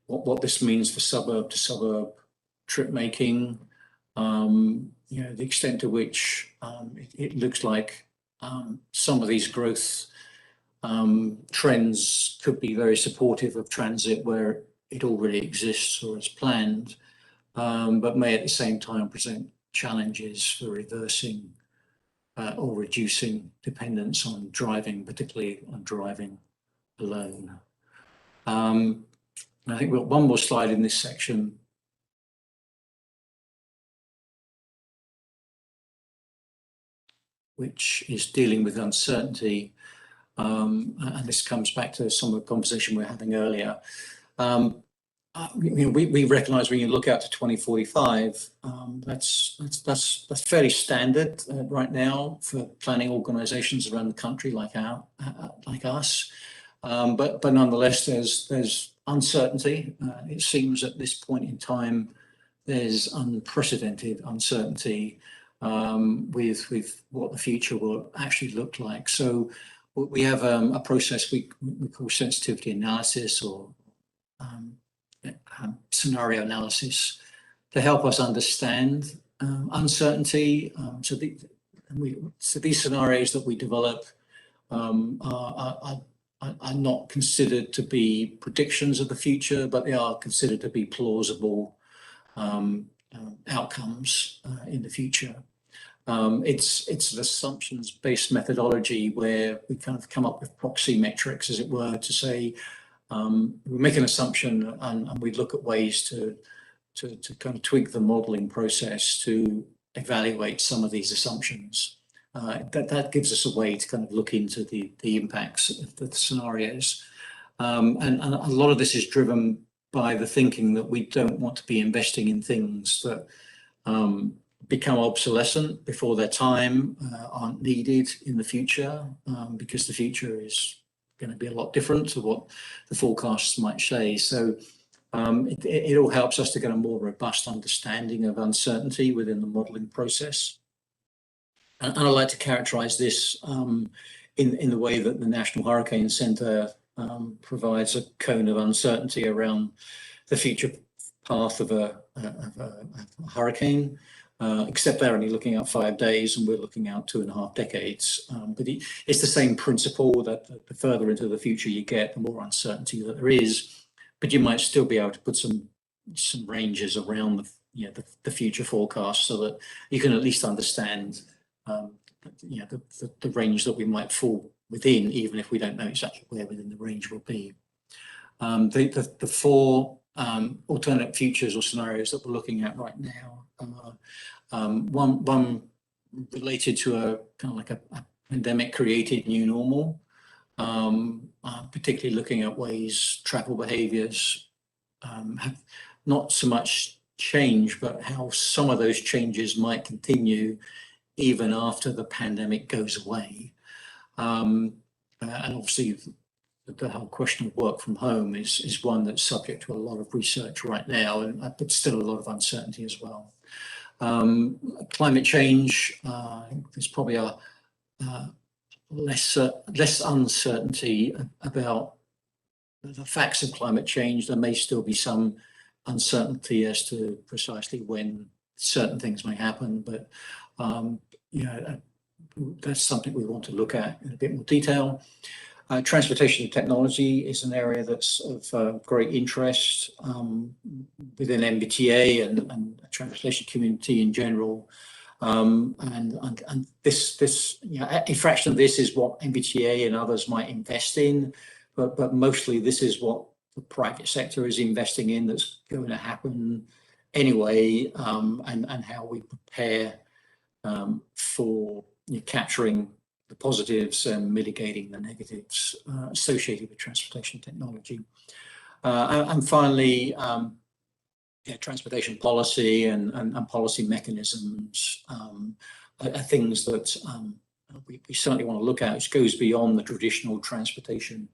what this means for suburb to suburb trip making, the extent to which it looks like some of these growth trends could be very supportive of transit where it already exists or is planned, but may at the same time present challenges for reversing or reducing dependence on driving, particularly on driving alone. I think we've got one more slide in this section. Which is dealing with uncertainty. And this comes back to some of the conversation we were having earlier. We recognise when you look out to 2045, that's fairly standard right now for planning organisations around the country like us. But nonetheless, there's uncertainty. It seems at this point in time, there's unprecedented uncertainty with what the future will actually look like. So we have a process we call sensitivity analysis or scenario analysis to help us understand uncertainty. So these scenarios that we develop are not considered to be predictions of the future, but they are considered to be plausible outcomes in the future. It's an assumptions-based methodology where we kind of come up with proxy metrics, as it were, to say we make an assumption and we look at ways to kind of tweak the modeling process to evaluate some of these assumptions. That gives us a way to kind of look into the impacts of the scenarios. And a lot of this is driven by the thinking that we don't want to be investing in things that become obsolescent before their time, aren't needed in the future, because the future is going to be a lot different to what the forecasts might say. So it all helps us to get a more robust understanding of uncertainty within the modelling process. And I like to characterize this in the way that the National Hurricane Center provides a cone of uncertainty around the future path of a hurricane, except they're only looking out 5 days and we're looking out 2.5 decades. But it's the same principle that the further into the future you get, the more uncertainty that there is, but you might still be able to put some ranges around the future forecast so that you can at least understand the range that we might fall within, even if we don't know exactly where within the range will be. The four alternate futures or scenarios that we're looking at right now, one related to a kind of like a pandemic created new normal, particularly looking at ways travel behaviors have not so much changed, but how some of those changes might continue even after the pandemic goes away. And obviously the whole question of work from home is one that's subject to a lot of research right now, but still a lot of uncertainty as well. Climate change, there's probably a less uncertainty about the facts of climate change. There may still be some uncertainty as to precisely when certain things may happen, but that's something we want to look at in a bit more detail. Transportation technology is an area that's of great interest within NVTA and the transportation community in general. And this a fraction of this is what NVTA and others might invest in, but mostly this is what the private sector is investing in that's going to happen anyway, and how we prepare for capturing the positives and mitigating the negatives associated with transportation technology. And finally, transportation policy and policy mechanisms are things that we certainly want to look at, which goes beyond the traditional transportation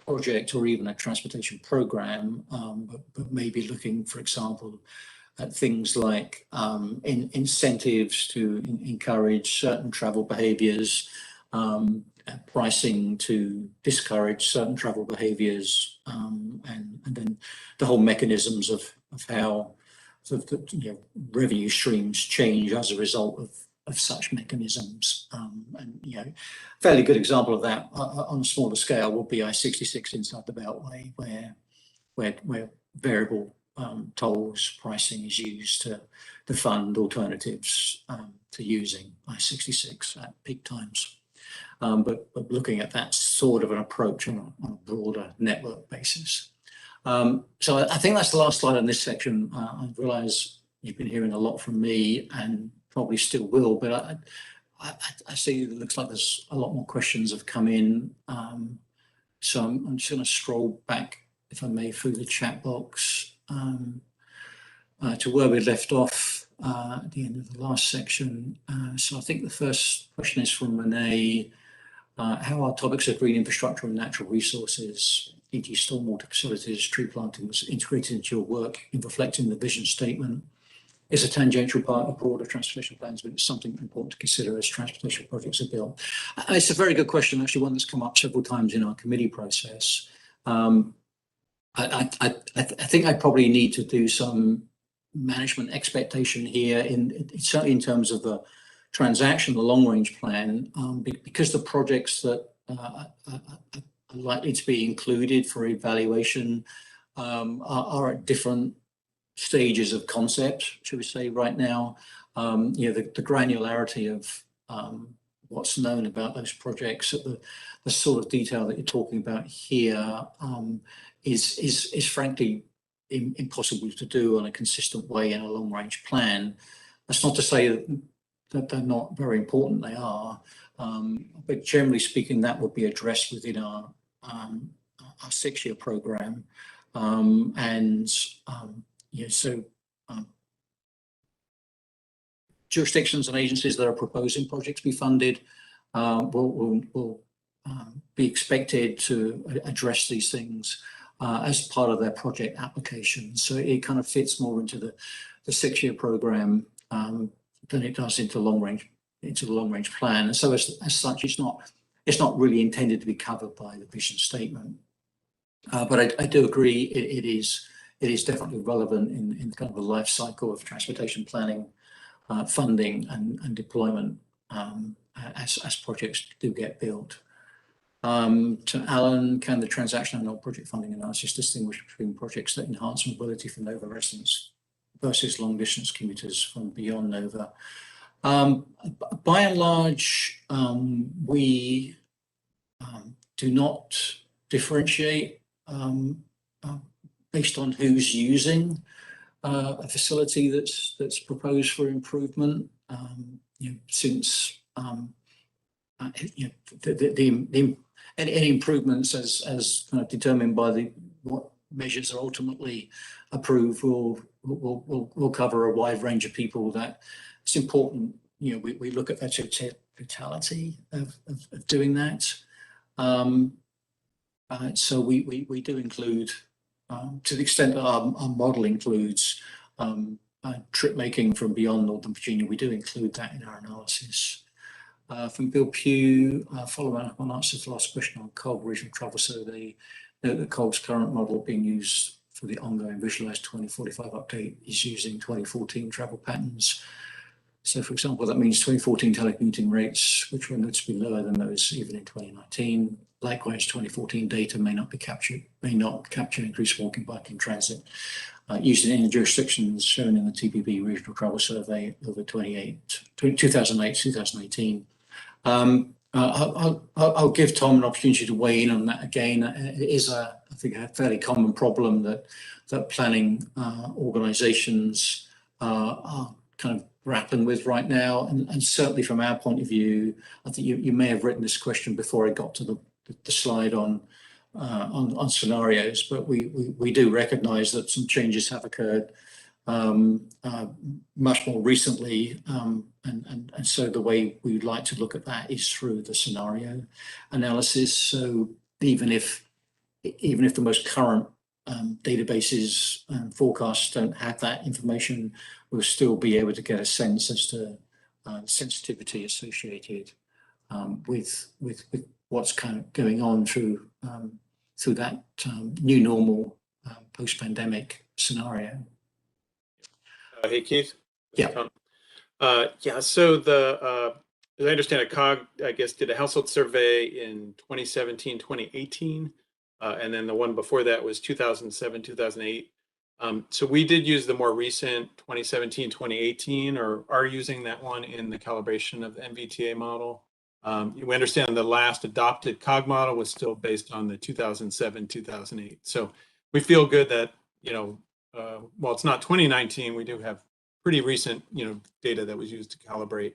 project or even a transportation program, but maybe looking, for example, at things like incentives to encourage certain travel behaviors, pricing to discourage certain travel behaviors, and then the whole mechanisms of how sort of revenue streams change as a result of such mechanisms. And fairly good example of that on a smaller scale would be I-66 inside the Beltway, where variable tolls pricing is used to fund alternatives to using I-66 at peak times. But looking at that sort of an approach on a broader network basis. So I think that's the last slide on this section. I realise you've been hearing a lot from me and probably still will, but I see it looks like there's a lot more questions have come in. So I'm just going to scroll back, if I may, through the chat box to where we left off at the end of the last section. So I think the first question is from Renee. How are topics of green infrastructure and natural resources e.g. stormwater facilities, tree plantings integrated into your work in reflecting the vision statement is a tangential part of broader transportation plans, but it's something important to consider as transportation projects are built. It's a very good question, actually, one that's come up several times in our committee process. I think I probably need to do some management expectation here, certainly in terms of the transaction, the long-range plan, because the projects that are likely to be included for evaluation are at different stages of concept, should we say, right now. The granularity of what's known about those projects, the sort of detail that you're talking about here, is frankly impossible to do on a consistent way in a long-range plan. That's not to say that they're not very important. They are, but generally speaking, that would be addressed within our 6-year program, jurisdictions and agencies that are proposing projects be funded will be expected to address these things as part of their project application. So it kind of fits more into the 6-year program than it does into the long-range plan. And so as such, it's not really intended to be covered by the vision statement. But I do agree it is definitely relevant in kind of the life cycle of transportation planning, funding and deployment as projects do get built. To Alan, can the transaction and non-project funding analysis distinguish between projects that enhance mobility for Nova residents versus long-distance commuters from beyond Nova? By and large, we do not differentiate based on who's using a facility that's proposed for improvement. Since any improvements as kind of determined by what measures are ultimately approved will cover a wide range of people. That it's important. We look at the totality of doing that. So we do include, to the extent that our model includes trip making from beyond Northern Virginia, we do include that in our analysis. From Bill Pugh, following up on answer to the last question on COG regional travel survey, note that COG's current model being used for the ongoing visualized 2045 update is using 2014 travel patterns. So, for example, that means 2014 telecommuting rates, which were noticeably lower than those even in 2019. Likewise, 2014 data may not capture increased walking, biking, transit used in any jurisdictions shown in the TPB regional travel survey over 2008-2018. I'll give Tom an opportunity to weigh in on that again. It is I think, a fairly common problem that planning organizations are kind of grappling with right now. And certainly from our point of view, I think you may have written this question before I got to the slide on scenarios, but we do recognize that some changes have occurred much more recently, and so the way we would like to look at that is through the scenario analysis. So even if the most current databases and forecasts don't have that information, we'll still be able to get a sense as to sensitivity associated with what's kind of going on through that new normal post-pandemic scenario. Hey, Keith. Yeah. So as I understand it, COG, I guess, did a household survey in 2017, 2018. And then the one before that was 2007, 2008. So we did use the more recent 2017, 2018, or are using that one in the calibration of the NVTA model. We understand the last adopted COG model was still based on the 2007, 2008. So we feel good that, while it's not 2019, we do have pretty recent, data that was used to calibrate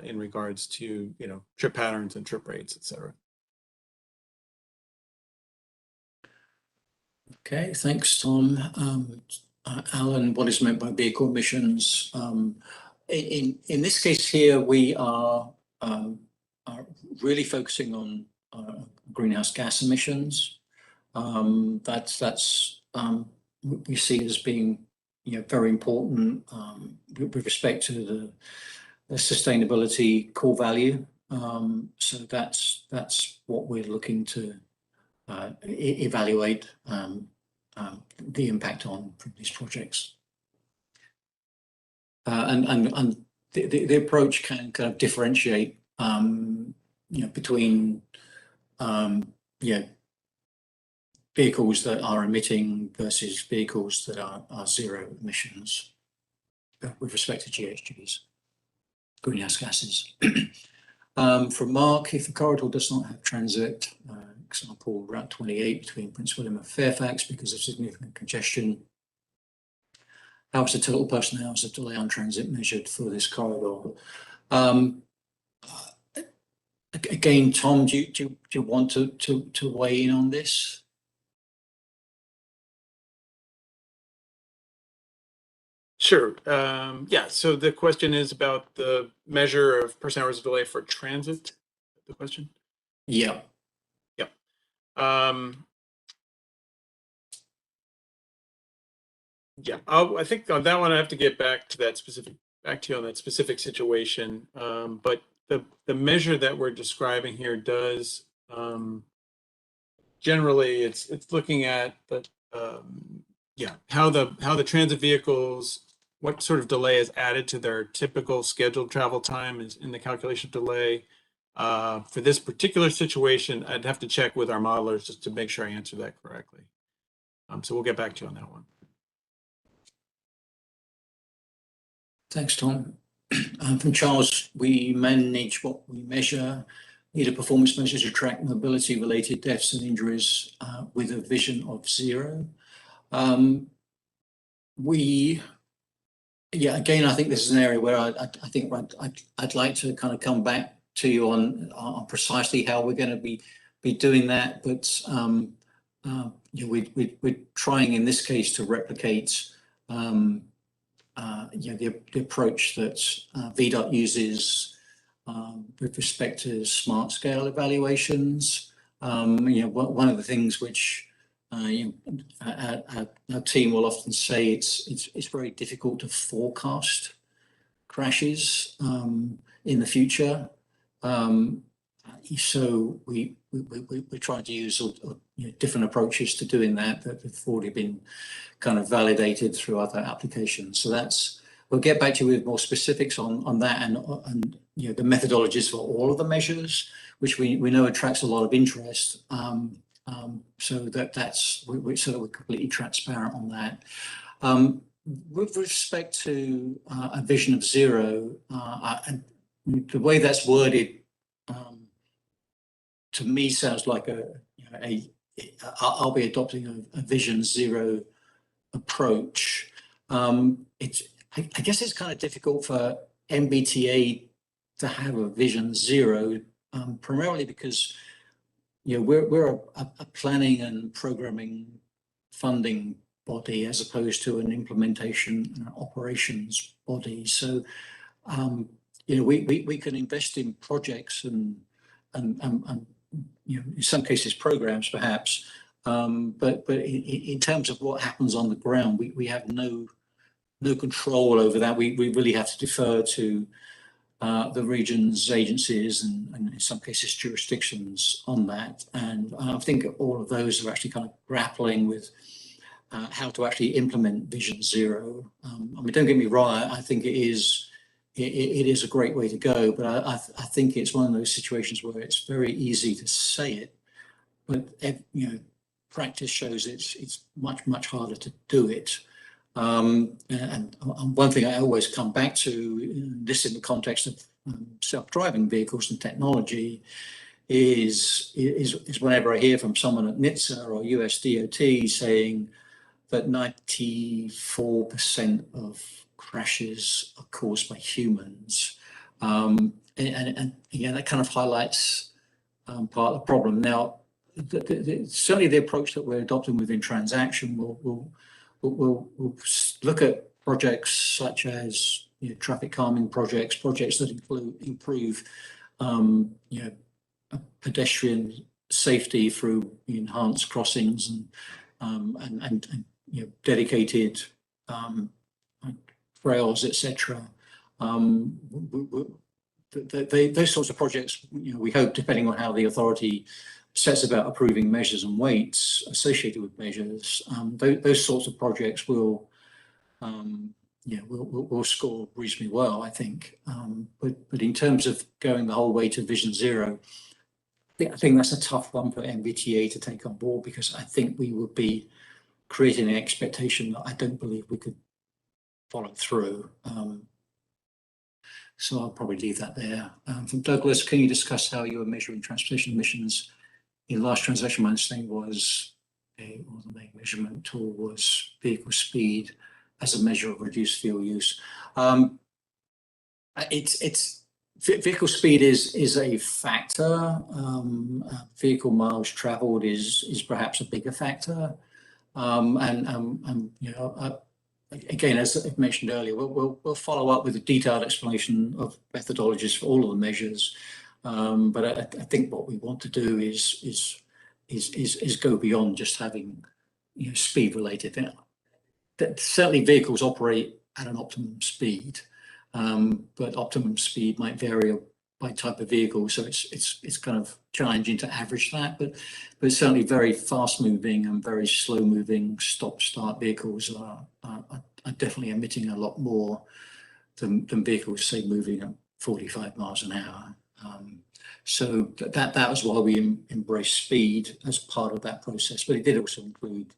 in regards to, trip patterns and trip rates, et cetera. Okay, thanks, Tom. Alan, what is meant by vehicle emissions? In this case here, we are really focusing on greenhouse gas emissions. we see as being, very important with respect to the sustainability core value. So that's what we're looking to evaluate the impact on from these projects. And the approach can kind of differentiate, between vehicles that are emitting versus vehicles that are zero emissions with respect to GHGs, greenhouse gases. From Mark, if the corridor does not have transit, example Route 28 between Prince William and Fairfax because of significant congestion, how is the total person hours of delay on transit measured for this corridor? Again, Tom, do you want to weigh in on this? Sure. Yeah. So the question is about the measure of person hours of delay for transit. The question. Yeah. Yeah. Yeah. I think on that one I have to get back to you on that specific situation. But the measure that we're describing here does generally it's looking at the how the transit vehicles, what sort of delay is added to their typical scheduled travel time is in the calculation of delay. For this particular situation, I'd have to check with our modelers just to make sure I answer that correctly. So we'll get back to you on that one. Thanks, Tom. From Charles, we manage what we measure. Needed performance measures to track mobility-related deaths and injuries with a vision of zero. Again, I think this is an area where I think I'd like to kind of come back to you on precisely how we're going to be doing that. But we're trying in this case to replicate the approach that VDOT uses with respect to smart scale evaluations. One of the things which our team will often say it's very difficult to forecast crashes in the future. So we're trying to use different approaches to doing that have already been kind of validated through other applications. So we'll get back to you with more specifics on that and the methodologies for all of the measures, which we know attracts a lot of interest. So we're completely transparent on that. With respect to a vision of zero, and the way that's worded to me sounds like I'll be adopting a vision zero approach. I guess it's kind of difficult for NVTA to have a vision zero, primarily because we're a planning and programming funding body as opposed to an implementation and operations body. So we can invest in projects and in some cases programs perhaps, but in terms of what happens on the ground, we have no control over that. We really have to defer to the region's agencies and in some cases jurisdictions on that. And I think all of those are actually kind of grappling with how to actually implement Vision Zero. Don't get me wrong, I think it is a great way to go, but I think it's one of those situations where it's very easy to say it, but practice shows it's much harder to do it. And one thing I always come back to, this in the context of self-driving vehicles and technology, is whenever I hear from someone at NHTSA or US DOT saying that 94% of crashes are caused by humans, and again that kind of highlights part of the problem. Now, certainly the approach that we're adopting within transaction will look at projects such as traffic calming projects that improve pedestrian safety through enhanced crossings and dedicated rails, etc. Those sorts of projects, we hope, depending on how the authority sets about approving measures and weights associated with measures, those sorts of projects will score reasonably well, I think. But in terms of going the whole way to Vision Zero, I think that's a tough one for NVTA to take on board, because I think we would be creating an expectation that I don't believe we could follow through. So I'll probably leave that there. From Douglas, can you discuss how you were measuring transportation emissions in last transaction? My understanding was the main measurement tool was vehicle speed as a measure of reduced fuel use. Vehicle speed is a factor. Vehicle miles traveled is perhaps a bigger factor. Again, as I mentioned earlier, we'll follow up with a detailed explanation of methodologies for all of the measures. But I think what we want to do is go beyond just having speed related. Certainly vehicles operate at an optimum speed, but optimum speed might vary by type of vehicle, so it's kind of challenging to average that. But certainly very fast moving and very slow moving stop-start vehicles are definitely emitting a lot more than vehicles, say, moving at 45 miles an hour. So that was why we embraced speed as part of that process. But it did also include,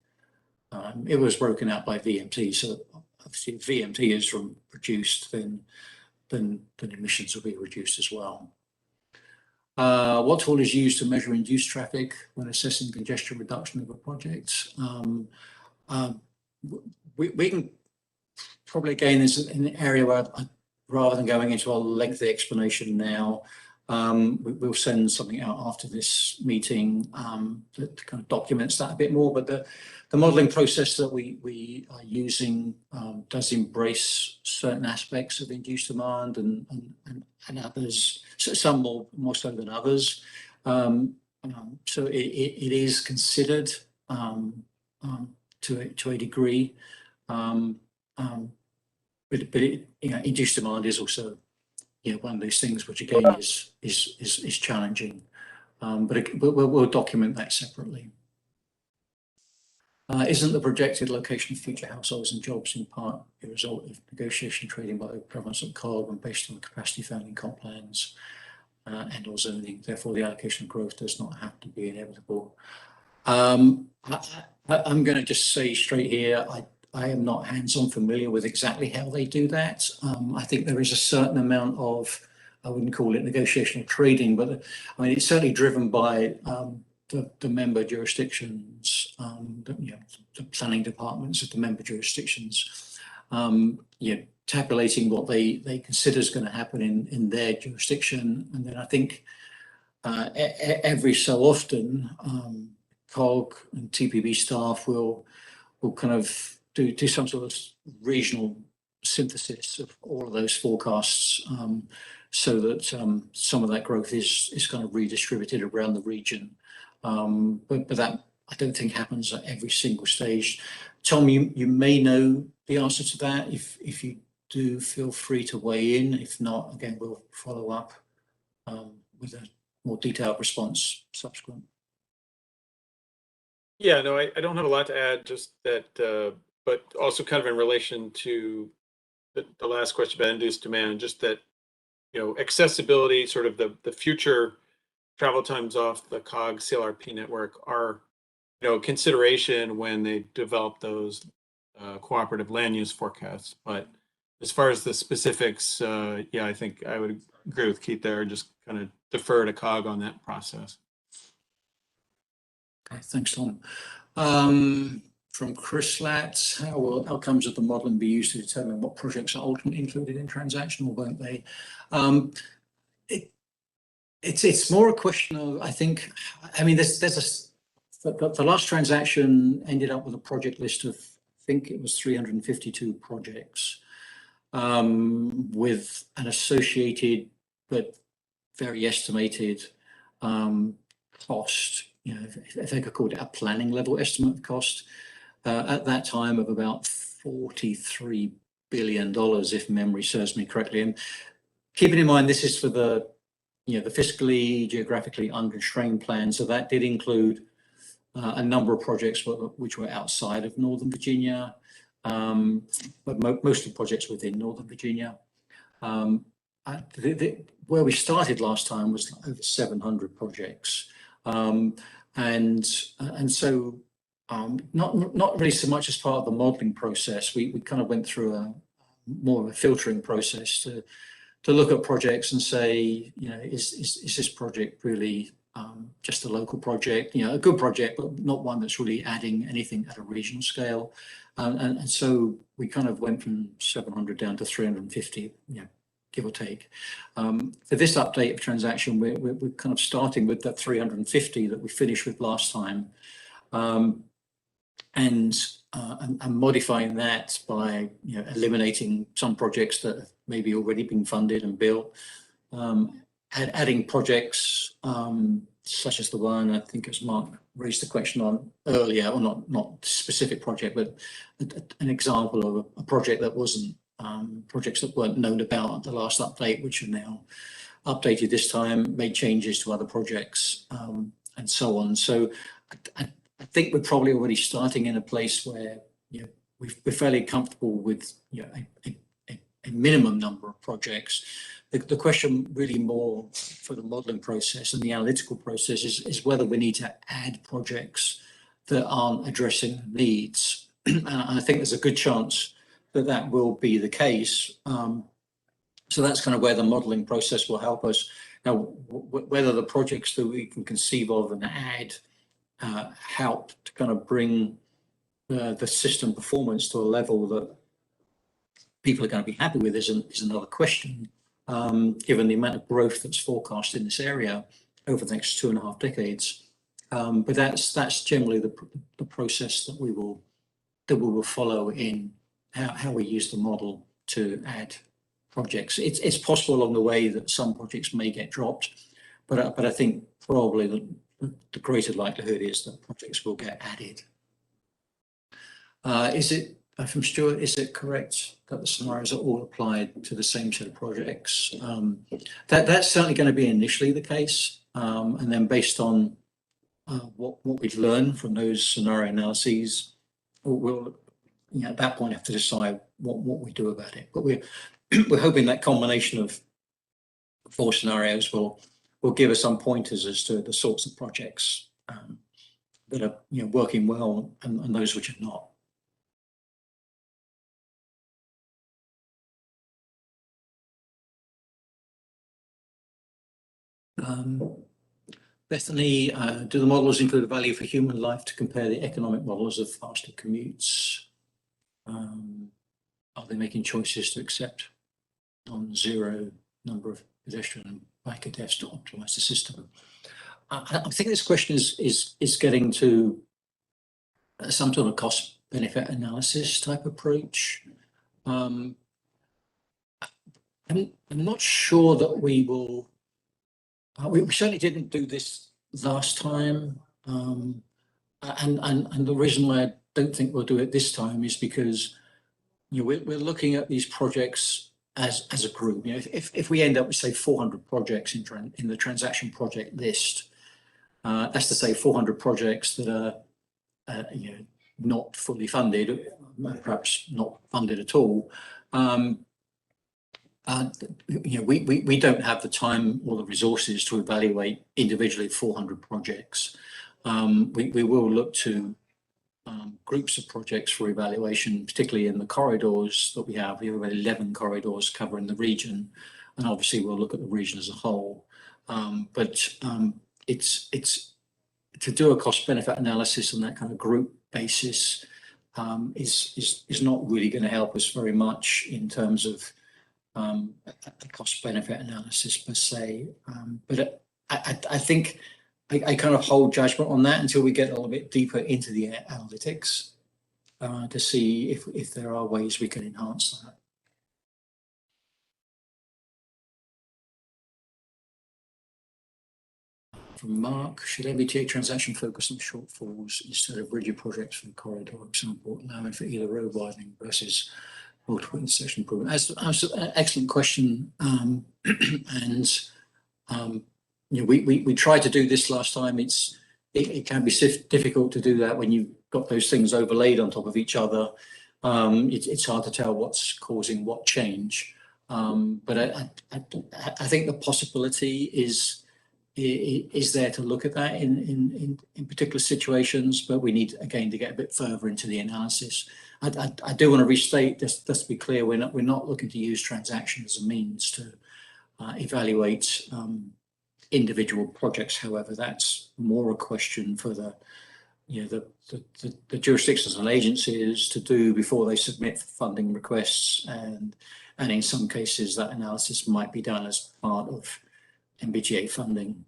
it was broken out by VMT. So obviously if VMT is reduced, then emissions will be reduced as well. What tool is used to measure induced traffic when assessing congestion reduction of a project? We can probably, again, there's an area where rather than going into a lengthy explanation now, we'll send something out after this meeting that kind of documents that a bit more. But the modelling process that we are using does embrace certain aspects of induced demand and others, some more so than others. So it is considered to a degree, but induced demand is also one of those things which again is challenging, but we'll document that separately. Isn't the projected location of future households and jobs in part a result of negotiation trading by the province of COG and based on capacity found in comp plans and or zoning? Therefore, the allocation of growth does not have to be inevitable. I'm going to just say straight here, I am not hands-on familiar with exactly how they do that. I think there is a certain amount of, I wouldn't call it negotiation or trading, but I mean, it's certainly driven by the member jurisdictions, the planning departments of the member jurisdictions, tabulating what they consider is going to happen in their jurisdiction. And then I think every so often, COG and TPB staff will kind of do some sort of regional synthesis of all of those forecasts, so that some of that growth is kind of redistributed around the region. But that I don't think happens at every single stage. Tom, you may know the answer to that. If you do, feel free to weigh in. If not, again, we'll follow up with a more detailed response subsequent. Yeah, no, I don't have a lot to add, just that, but also kind of in relation to the last question about induced demand, just that, accessibility, sort of the future travel times off the COG CLRP network are, consideration when they develop those cooperative land use forecasts. But as far as the specifics, I think I would agree with Keith there, just kind of defer to COG on that process. Okay, thanks, Tom. From Chris Latz, how will outcomes of the modelling be used to determine what projects are ultimately included in transaction, or won't they? It's more a question of, I think, I mean, the last transaction ended up with a project list of, I think it was 352 projects, with an associated but very estimated cost, if they could call it a planning level estimate of cost, at that time of about $43 billion, if memory serves me correctly. And keeping in mind, this is for the fiscally, geographically unconstrained plan. So that did include a number of projects which were outside of Northern Virginia, but mostly projects within Northern Virginia. Where we started last time was over 700 projects. And so not really so much as part of the modeling process. We kind of went through more of a filtering process to look at projects and say, is this project really just a local project, a good project, but not one that's really adding anything at a regional scale. And so we kind of went from 700 down to 350, give or take. For this update of transaction, we're kind of starting with that 350 that we finished with last time, and modifying that by eliminating some projects that have maybe already been funded and built, adding projects such as the one I think as Mark raised the question on earlier, or not specific project, but an example of a project that wasn't projects that weren't known about at the last update, which are now updated this time, made changes to other projects, and so on. So I think we're probably already starting in a place where we're fairly comfortable with a minimum number of projects. The question really more for the modelling process and the analytical process is whether we need to add projects that aren't addressing needs. And I think there's a good chance that will be the case. So that's kind of where the modelling process will help us. Now, whether the projects that we can conceive of and add help to kind of bring the system performance to a level that people are going to be happy with is another question, given the amount of growth that's forecast in this area over the next 2.5 decades. But that's generally the process that we will follow in how we use the model to add projects. It's possible along the way that some projects may get dropped, but I think probably the greater likelihood is that projects will get added. Is it, from Stuart, is it correct that the scenarios are all applied to the same set of projects? That's certainly going to be initially the case, and then based on what we've learned from those scenario analyses, we'll at that point have to decide what we do about it. But we're hoping that combination of 4 scenarios will give us some pointers as to the sorts of projects that are working well and those which are not. Bethany, do the models include a value for human life to compare the economic models of faster commutes? Are they making choices to accept non-zero number of pedestrian and biker deaths to optimize the system? I think this question is getting to some sort of cost-benefit analysis type approach. I'm not sure that we will. We certainly didn't do this last time, and the reason why I don't think we'll do it this time is because we're looking at these projects as a group. If we end up with say 400 projects in the transaction project list, that's to say 400 projects that are not fully funded, perhaps not funded at all. We don't have the time or the resources to evaluate individually 400 projects. We will look to groups of projects for evaluation, particularly in the corridors that we have. We have about 11 corridors covering the region, and obviously we'll look at the region as a whole. But it's to do a cost-benefit analysis on that kind of group basis is not really going to help us very much in terms of a cost-benefit analysis per se. But I think I kind of hold judgment on that until we get a little bit deeper into the analytics to see if there are ways we can enhance that. From Mark, should NVTA transaction focus on shortfalls instead of rigid projects for the corridor, for example, allowing for either road widening versus multiple intersection improvement? That's an excellent question. We tried to do this last time. It can be difficult to do that when you've got those things overlaid on top of each other. It's hard to tell what's causing what change. But I think the possibility is there to look at that in particular situations, but we need again to get a bit further into the analysis. I do want to restate, just to be clear, we're not looking to use transaction as a means to evaluate individual projects. However, that's more a question for the jurisdictions and agencies to do before they submit funding requests, and in some cases that analysis might be done as part of NVTA funding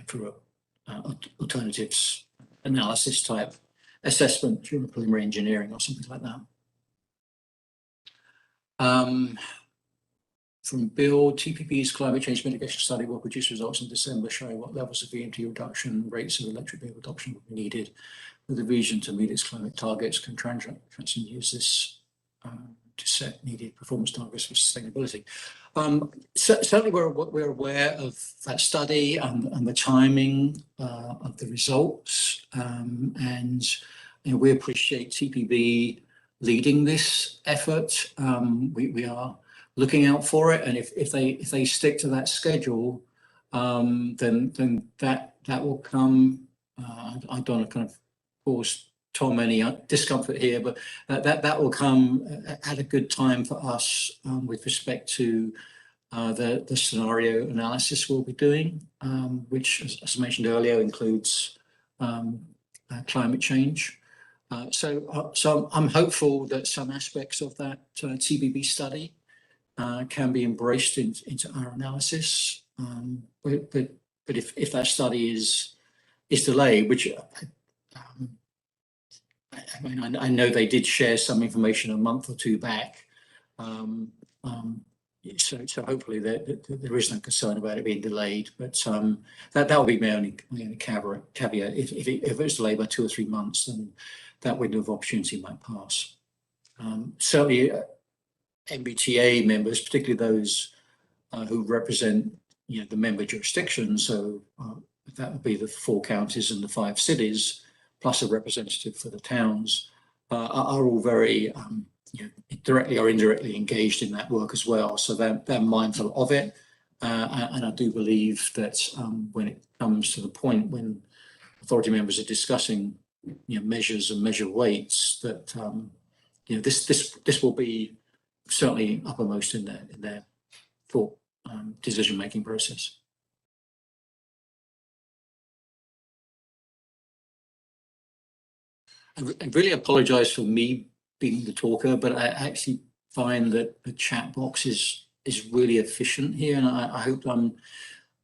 through a alternatives analysis type assessment through preliminary engineering or something like that. From Bill, TPP's climate change mitigation study will produce results in December showing what levels of VMT reduction, rates of electric vehicle adoption will be needed for the region to meet its climate targets. Can Transit use this to set needed performance targets for sustainability? Certainly we're aware of that study and the timing of the results, and we appreciate TPB leading this effort. We are looking out for it, and if they stick to that schedule, then that will come. I don't want to kind of cause Tom any discomfort here, but that will come at a good time for us with respect to the scenario analysis we'll be doing, which, as I mentioned earlier, includes climate change. So I'm hopeful that some aspects of that TPB study can be embraced into our analysis, but if that study is delayed, which I know they did share some information a month or two back, so hopefully there is no concern about it being delayed, but that will be my only caveat. If it was delayed by 2 or 3 months, then that window of opportunity might pass. Certainly NVTA members, particularly those who represent the member jurisdictions, so that would be the 4 counties and the 5 cities, plus a representative for the towns, are all very directly or indirectly engaged in that work as well. So they're mindful of it, and I do believe that when it comes to the point when authority members are discussing measures and measure weights, that this will be certainly uppermost in their thought decision-making process. I really apologize for me being the talker, but I actually find that the chat box is really efficient here, and I hope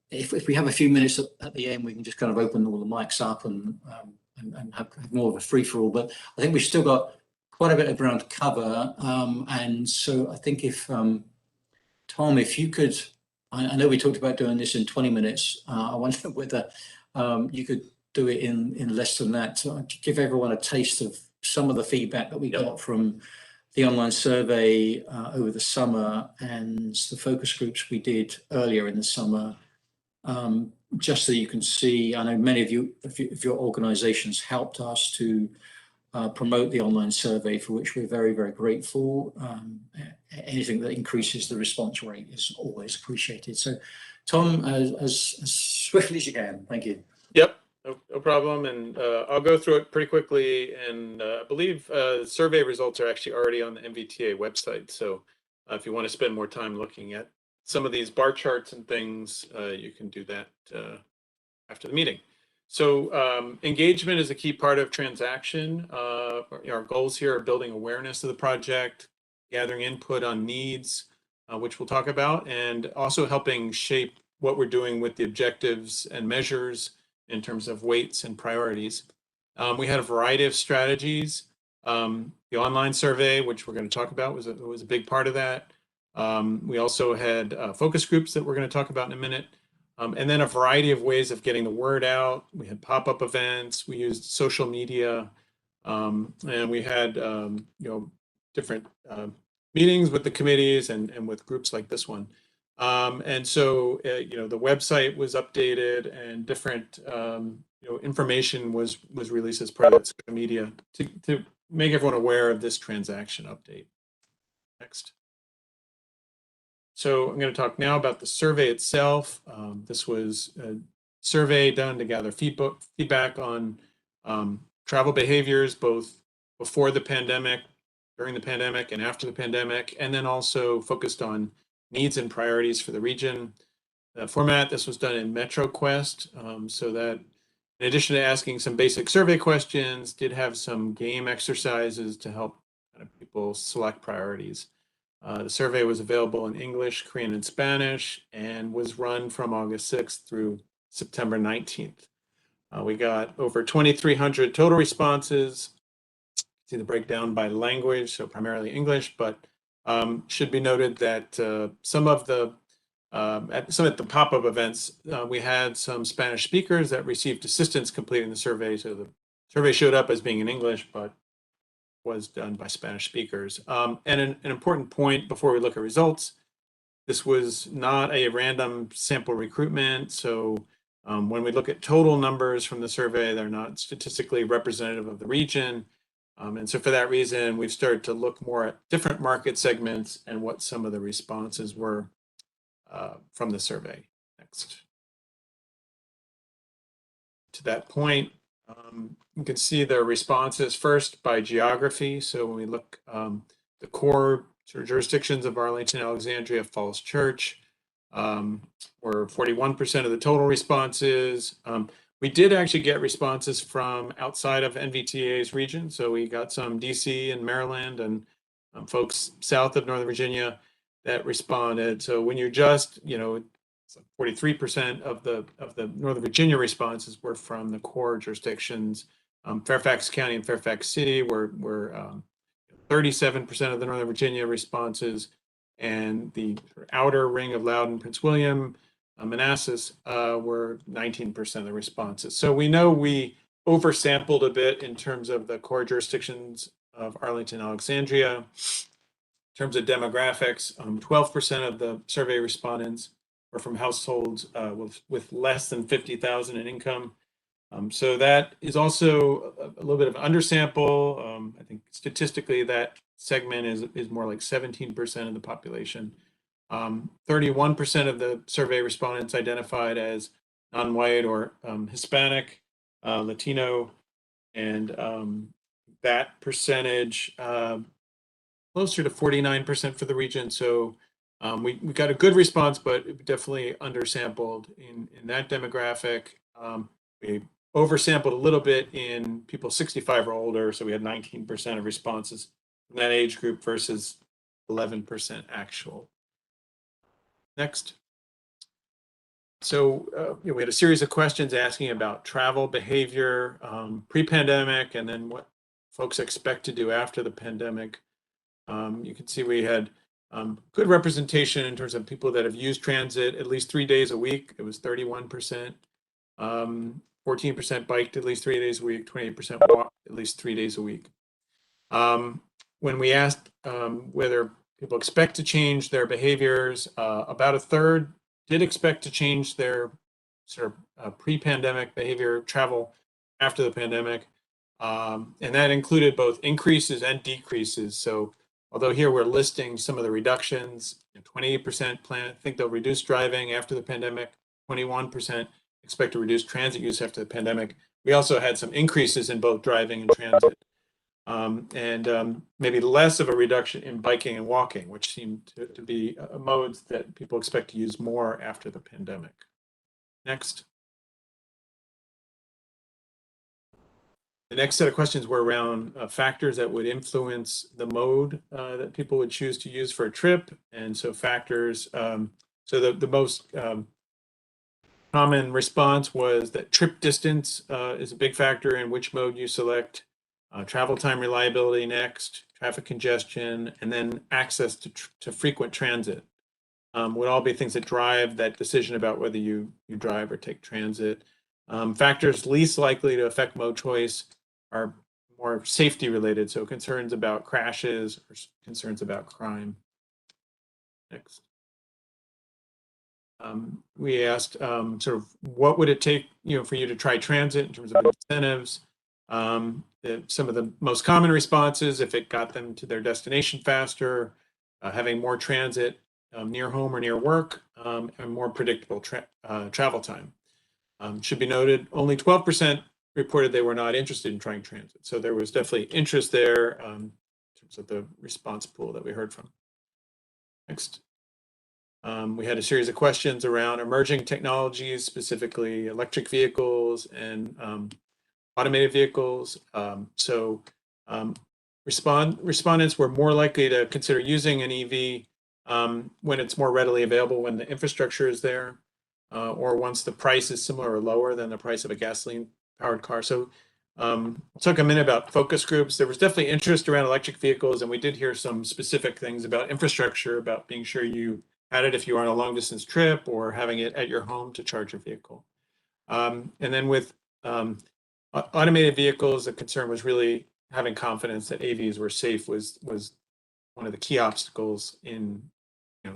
if we have a few minutes at the end, we can just kind of open all the mics up and have more of a free-for-all. But I think we've still got quite a bit of ground to cover, and so I think if Tom, if you could, I know we talked about doing this in 20 minutes. I wonder whether you could do it in less than that, to give everyone a taste of some of the feedback that we got from the online survey over the summer and the focus groups we did earlier in the summer, just so you can see. I know many of your organizations helped us to promote the online survey, for which we're very, very grateful. Anything that increases the response rate is always appreciated. So Tom, as swiftly as you can. Thank you. Yep. No problem, and I'll go through it pretty quickly, and I believe survey results are actually already on the NVTA website, so if you want to spend more time looking at some of these bar charts and things, you can do that after the meeting. So engagement is a key part of transaction. Our goals here are building awareness of the project, gathering input on needs, which we'll talk about, and also helping shape what we're doing with the objectives and measures in terms of weights and priorities. We had a variety of strategies. The online survey, which we're going to talk about, was a big part of that. We also had focus groups that we're going to talk about in a minute. And then a variety of ways of getting the word out. We had pop-up events, we used social media, and we had different meetings with the committees and with groups like this one. And so the website was updated, and different information was released as part of that social media to make everyone aware of this transaction update. Next. So I'm going to talk now about the survey itself. This was a survey done to gather feedback on travel behaviors, both before the pandemic, during the pandemic, and after the pandemic, and then also focused on needs and priorities for the region. The format, this was done in MetroQuest, so that in addition to asking some basic survey questions, did have some game exercises to help people select priorities. The survey was available in English, Korean, and Spanish, and was run from August 6th through September 19th. We got over 2,300 total responses. See the breakdown by language, so primarily English, but should be noted that some at the pop-up events, we had some Spanish speakers that received assistance completing the survey. So the survey showed up as being in English, but was done by Spanish speakers. And an important point before we look at results, this was not a random sample recruitment. So when we look at total numbers from the survey, they're not statistically representative of the region. And so for that reason, we've started to look more at different market segments and what some of the responses were from the survey. Next. To that point, you can see the responses first by geography. So when we look, the core sort of jurisdictions of Arlington, Alexandria, Falls Church were 41% of the total responses. We did actually get responses from outside of NVTA's region. So we got some DC and Maryland and folks south of Northern Virginia that responded. So when you're just, 43% of the Northern Virginia responses were from the core jurisdictions. Fairfax County and Fairfax City were 37% of the Northern Virginia responses, and the outer ring of Loudoun, Prince William, Manassas were 19% of the responses. So we know we oversampled a bit in terms of the core jurisdictions of Arlington, Alexandria. In terms of demographics, 12% of the survey respondents were from households with less than 50,000 in income. So that is also a little bit of an undersample. I think statistically that segment is more like 17% of the population. 31% of the survey respondents identified as non-white or Hispanic, Latino, and that percentage closer to 49% for the region. So we got a good response, but it definitely undersampled in that demographic. We oversampled a little bit in people 65 or older, so we had 19% of responses from that age group versus 11% actual. Next. So we had a series of questions asking about travel behavior pre-pandemic, and then what folks expect to do after the pandemic. You can see we had good representation in terms of people that have used transit at least 3 days a week. It was 31%. 14% biked at least 3 days a week, 28% walked at least 3 days a week. When we asked whether people expect to change their behaviors, about a third did expect to change their sort of pre-pandemic behavior, travel after the pandemic. And that included both increases and decreases. So although here we're listing some of the reductions, 28% think they'll reduce driving after the pandemic, 21% expect to reduce transit use after the pandemic. We also had some increases in both driving and transit, and maybe less of a reduction in biking and walking, which seemed to be modes that people expect to use more after the pandemic. Next. The next set of questions were around factors that would influence the mode that people would choose to use for a trip. And so factors, so the most common response was that trip distance is a big factor in which mode you select. Travel time reliability next, traffic congestion, and then access to frequent transit. would all be things that drive that decision about whether you drive or take transit. Factors least likely to affect mode choice are more safety related, so concerns about crashes or concerns about crime. Next. We asked sort of what would it take, for you to try transit in terms of incentives. Some of the most common responses, if it got them to their destination faster, having more transit near home or near work, and more predictable travel time. Should be noted, only 12% reported they were not interested in trying transit. So there was definitely interest there in terms of the response pool that we heard from. Next. We had a series of questions around emerging technologies, specifically electric vehicles and automated vehicles. Respondents were more likely to consider using an EV when it's more readily available, when the infrastructure is there, or once the price is similar or lower than the price of a gasoline-powered car. So talk a minute about focus groups. There was definitely interest around electric vehicles, and we did hear some specific things about infrastructure, about being sure you had it if you are on a long distance trip or having it at your home to charge your vehicle. And then with automated vehicles, the concern was really having confidence that AVs were safe was one of the key obstacles in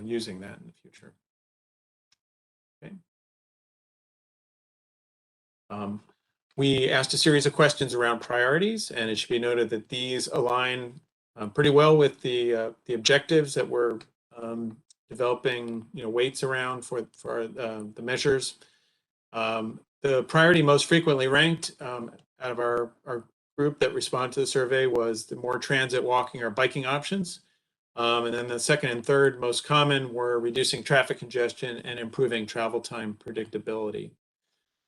using that in the future. Okay. We asked a series of questions around priorities, and it should be noted that these align pretty well with the objectives that we're developing weights around for the measures. The priority most frequently ranked out of our group that responded to the survey was the more transit, walking, or biking options. And then the second and third most common were reducing traffic congestion and improving travel time predictability.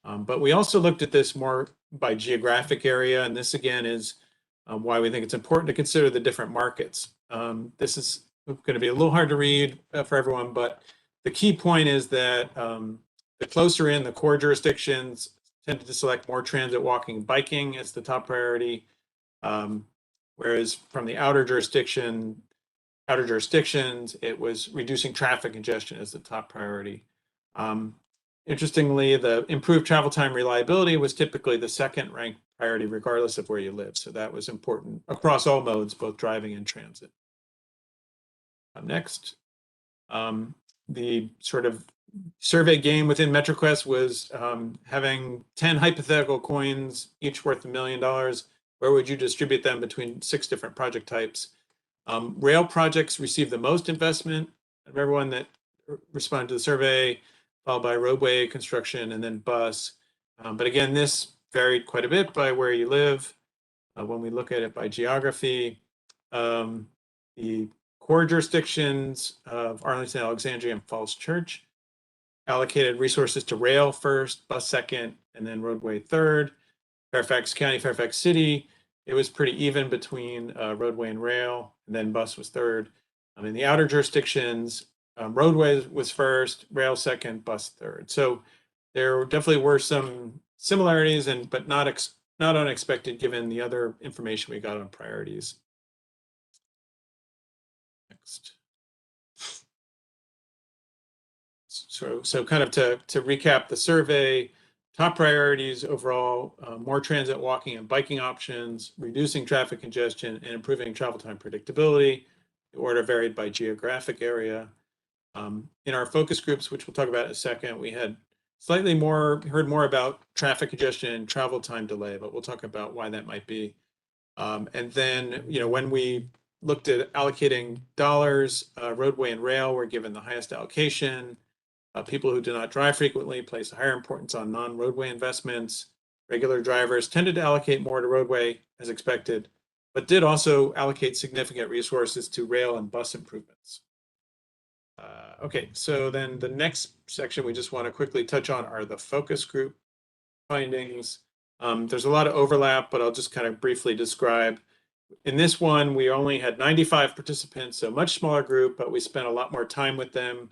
But we also looked at this more by geographic area, and this again is why we think it's important to consider the different markets. This is going to be a little hard to read for everyone, but the key point is that the closer in, the core jurisdictions tended to select more transit, walking, biking as the top priority, whereas from the outer jurisdictions, it was reducing traffic congestion as the top priority. Interestingly, the improved travel time reliability was typically the second ranked priority, regardless of where you live. So that was important across all modes, both driving and transit. Next, the sort of survey game within MetroQuest was having 10 hypothetical coins, each worth $1 million. Where would you distribute them between 6 different project types? Rail projects received the most investment of everyone that responded to the survey, followed by roadway construction and then bus. But again, this varied quite a bit by where you live. When we look at it by geography, the core jurisdictions of Arlington, Alexandria, and Falls Church allocated resources to rail first, bus second, and then roadway third. Fairfax County, Fairfax City, it was pretty even between roadway and rail, and then bus was third. In the outer jurisdictions, roadway was first, rail second, bus third. So there definitely were some similarities, but not unexpected given the other information we got on priorities. Next. So kind of to recap the survey, top priorities overall, more transit, walking, and biking options, reducing traffic congestion, and improving travel time predictability. The order varied by geographic area. In our focus groups, which we'll talk about in a second, we had heard more about traffic congestion and travel time delay, but we'll talk about why that might be. And then, when we looked at allocating dollars, roadway and rail were given the highest allocation. People who do not drive frequently place a higher importance on non-roadway investments. Regular drivers tended to allocate more to roadway as expected, but did also allocate significant resources to rail and bus improvements. Okay, so then the next section we just want to quickly touch on are the focus group findings. There's a lot of overlap, but I'll just kind of briefly describe. In this one, we only had 95 participants, so a much smaller group, but we spent a lot more time with them.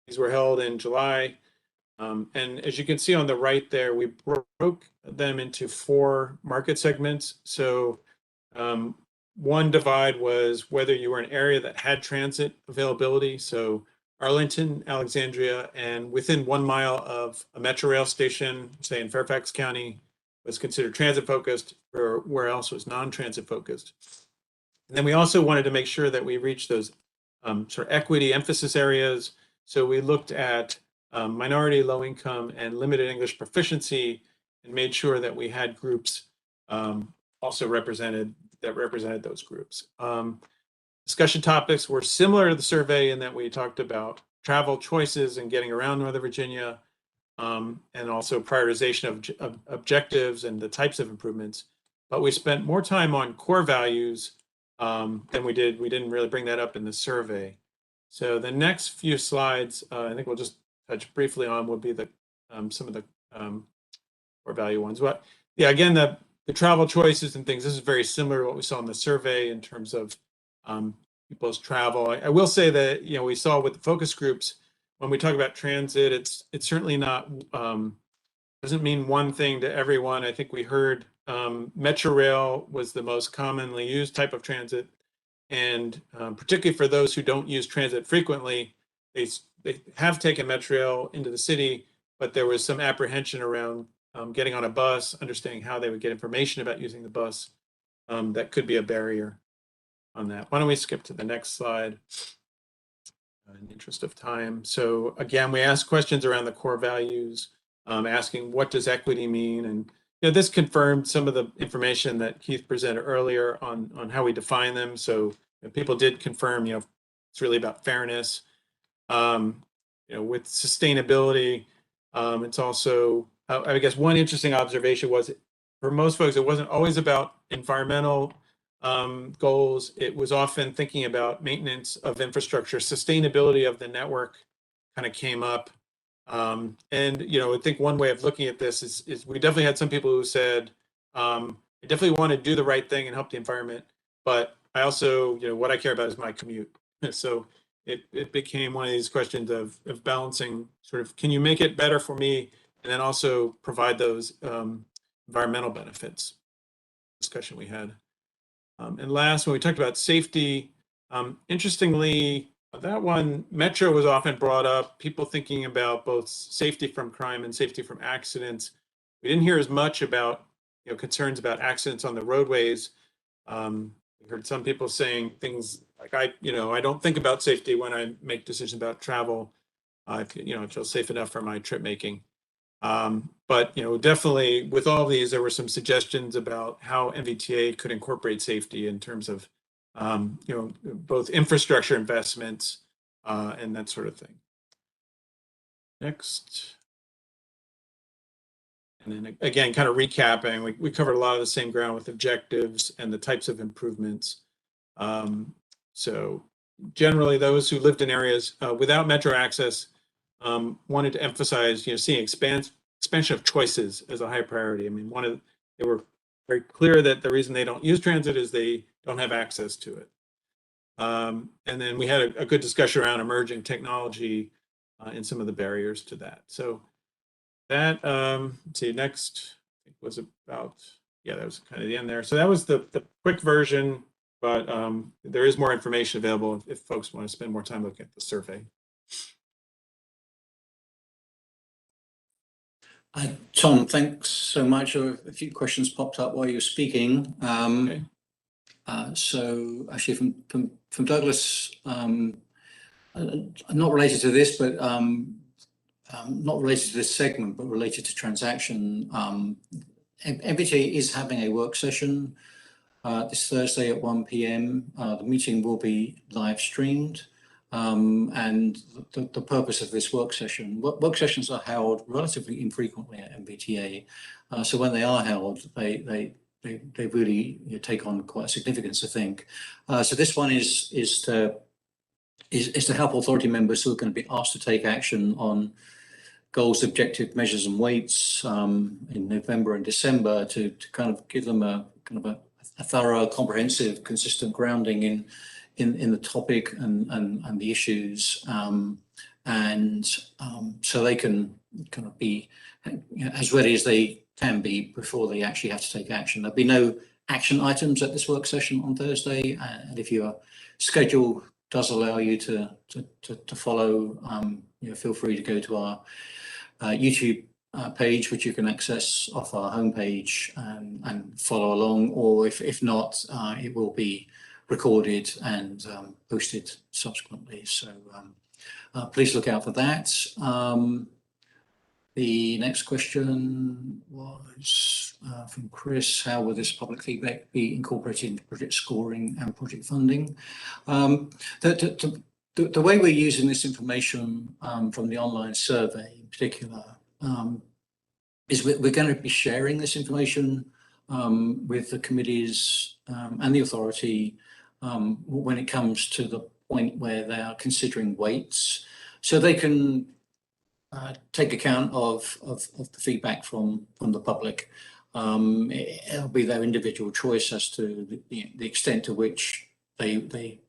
These were held in July. And as you can see on the right there, we broke them into 4 market segments. So one divide was whether you were an area that had transit availability. So Arlington, Alexandria, and within 1 mile of a metro rail station, say in Fairfax County, was considered transit focused, or where else was non-transit focused. And then we also wanted to make sure that we reached those sort of equity emphasis areas. So we looked at minority, low income, and limited English proficiency, and made sure that we had groups also represented those groups. Discussion topics were similar to the survey in that we talked about travel choices and getting around Northern Virginia, and also prioritization of objectives and the types of improvements. But we spent more time on core values than we did. We didn't really bring that up in the survey. So the next few slides, I think we'll just touch briefly on, will be the some of the core value ones. But yeah, again, the travel choices and things, this is very similar to what we saw in the survey in terms of people's travel. I will say that, you know, we saw with the focus groups, when we talk about transit, it's certainly not, doesn't mean one thing to everyone. I think we heard Metro Rail was the most commonly used type of transit. And particularly for those who don't use transit frequently, they have taken Metro Rail into the city, but there was some apprehension around getting on a bus, understanding how they would get information about using the bus. That could be a barrier on that. Why don't we skip to the next slide in the interest of time. So again, we asked questions around the core values, asking what does equity mean? And you know, this confirmed some of the information that Keith presented earlier on how we define them. So you know, people did confirm, you know, it's really about fairness. You know, with sustainability, it's also, I guess one interesting observation was for most folks, it wasn't always about environmental goals. It was often thinking about maintenance of infrastructure, sustainability of the network kind of came up. And, you know, I think one way of looking at this is we definitely had some people who said, I definitely want to do the right thing and help the environment, but I also, you know, what I care about is my commute. So it became one of these questions of balancing sort of, can you make it better for me? And then also provide those environmental benefits discussion we had. And last, when we talked about safety, interestingly, that one, Metro was often brought up, people thinking about both safety from crime and safety from accidents. We didn't hear as much about, you know, concerns about accidents on the roadways. We heard some people saying things like, I don't think about safety when I make decisions about travel. I feel safe enough for my trip making. But, you know, definitely with all these, there were some suggestions about how NVTA could incorporate safety in terms of, you know, both infrastructure investments and that sort of thing. Next. And then again, kind of recapping, we covered a lot of the same ground with objectives and the types of improvements. So generally those who lived in areas without metro access wanted to emphasize, you know, seeing expansion of choices as a high priority. I mean, they were very clear that the reason they don't use transit is they don't have access to it. And then we had a good discussion around emerging technology and some of the barriers to that. So that, let's see, next was about, yeah, that was kind of the end there. So that was the quick version, but there is more information available if folks want to spend more time looking at the survey. Tom, thanks so much. A few questions popped up while you were speaking. Okay. So actually from Douglas, not related to this, but not related to this segment, but related to transaction. NVTA is having a work session this Thursday at 1 p.m. The meeting will be live streamed. And the purpose of this work sessions are held relatively infrequently at NVTA. So when they are held, they really take on quite a significance, I think. So this one is to help authority members who are going to be asked to take action on goals, objective measures and weights in November and December to kind of give them a thorough, comprehensive, consistent grounding in the topic and the issues, so they can kind of be as ready as they can be before they actually have to take action. There'll be no action items at this work session on Thursday, and if you're scheduled does allow you to follow, feel free to go to our YouTube page, which you can access off our homepage, and follow along. Or if not, it will be recorded and posted subsequently. So please look out for that. The next question was from Chris: how will this public feedback be incorporated into project scoring and project funding? The way we're using this information from the online survey in particular is we're going to be sharing this information with the committees and the authority when it comes to the point where they are considering weights, so they can take account of the feedback from the public. It'll be their individual choice as to the extent to which they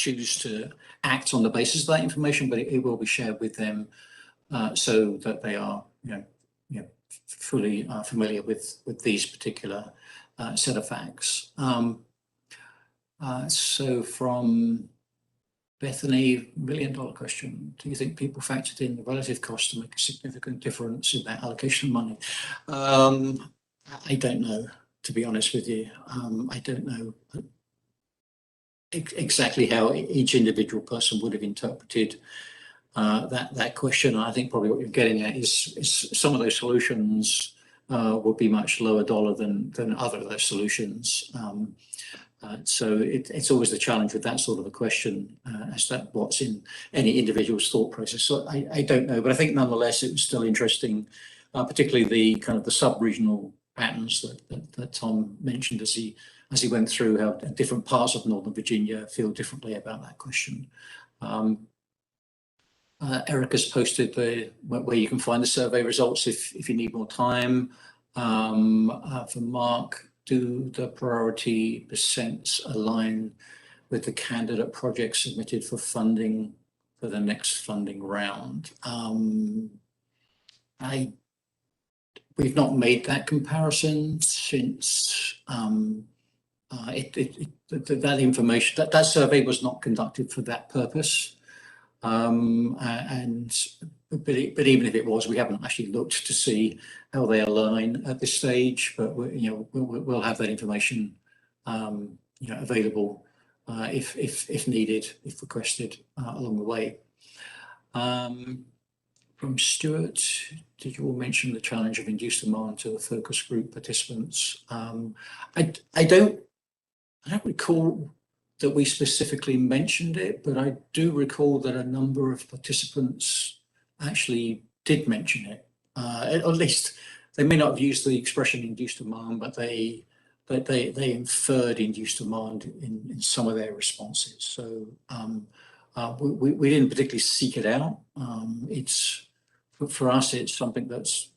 choose to act on the basis of that information, but it will be shared with them so that they are fully familiar with these particular set of facts. So from Bethany, $1 million question: do you think people factored in the relative cost to make a significant difference in that allocation of money? I don't know, to be honest with you. I don't know exactly how each individual person would have interpreted that question. I think probably what you're getting at is some of those solutions would be much lower dollar than other of those solutions. So it's always the challenge with that sort of a question as to what's in any individual's thought process. So I don't know, but I think nonetheless it was still interesting, particularly the kind of the sub-regional patterns that Tom mentioned as he went through how different parts of Northern Virginia feel differently about that question. Eric has posted where you can find the survey results if you need more time. For Mark: do the priority percents align with the candidate projects submitted for funding for the next funding round? We've not made that comparison since that information, that survey was not conducted for that purpose. But even if it was, we haven't actually looked to see how they align at this stage. But we'll have that information available if needed, if requested along the way. From Stuart: did you all mention the challenge of induced demand to the focus group participants? I don't recall that we specifically mentioned it, but I do recall that a number of participants actually did mention it. At least they may not have used the expression induced demand, but they inferred induced demand in some of their responses. So we didn't particularly seek it out. For us, it's something that's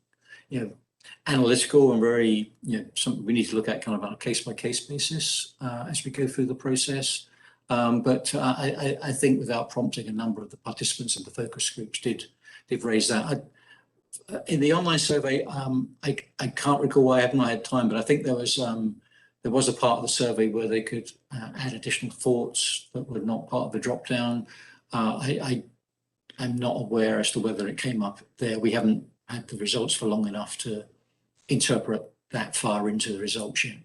analytical and very something we need to look at kind of on a case-by-case basis as we go through the process. But I think without prompting, a number of the participants in the focus groups did raise that. In the online survey, I can't recall why I haven't had time, but I think there was a part of the survey where they could add additional thoughts that were not part of the drop down. I'm not aware as to whether it came up there. We haven't had the results for long enough to interpret that far into the results yet.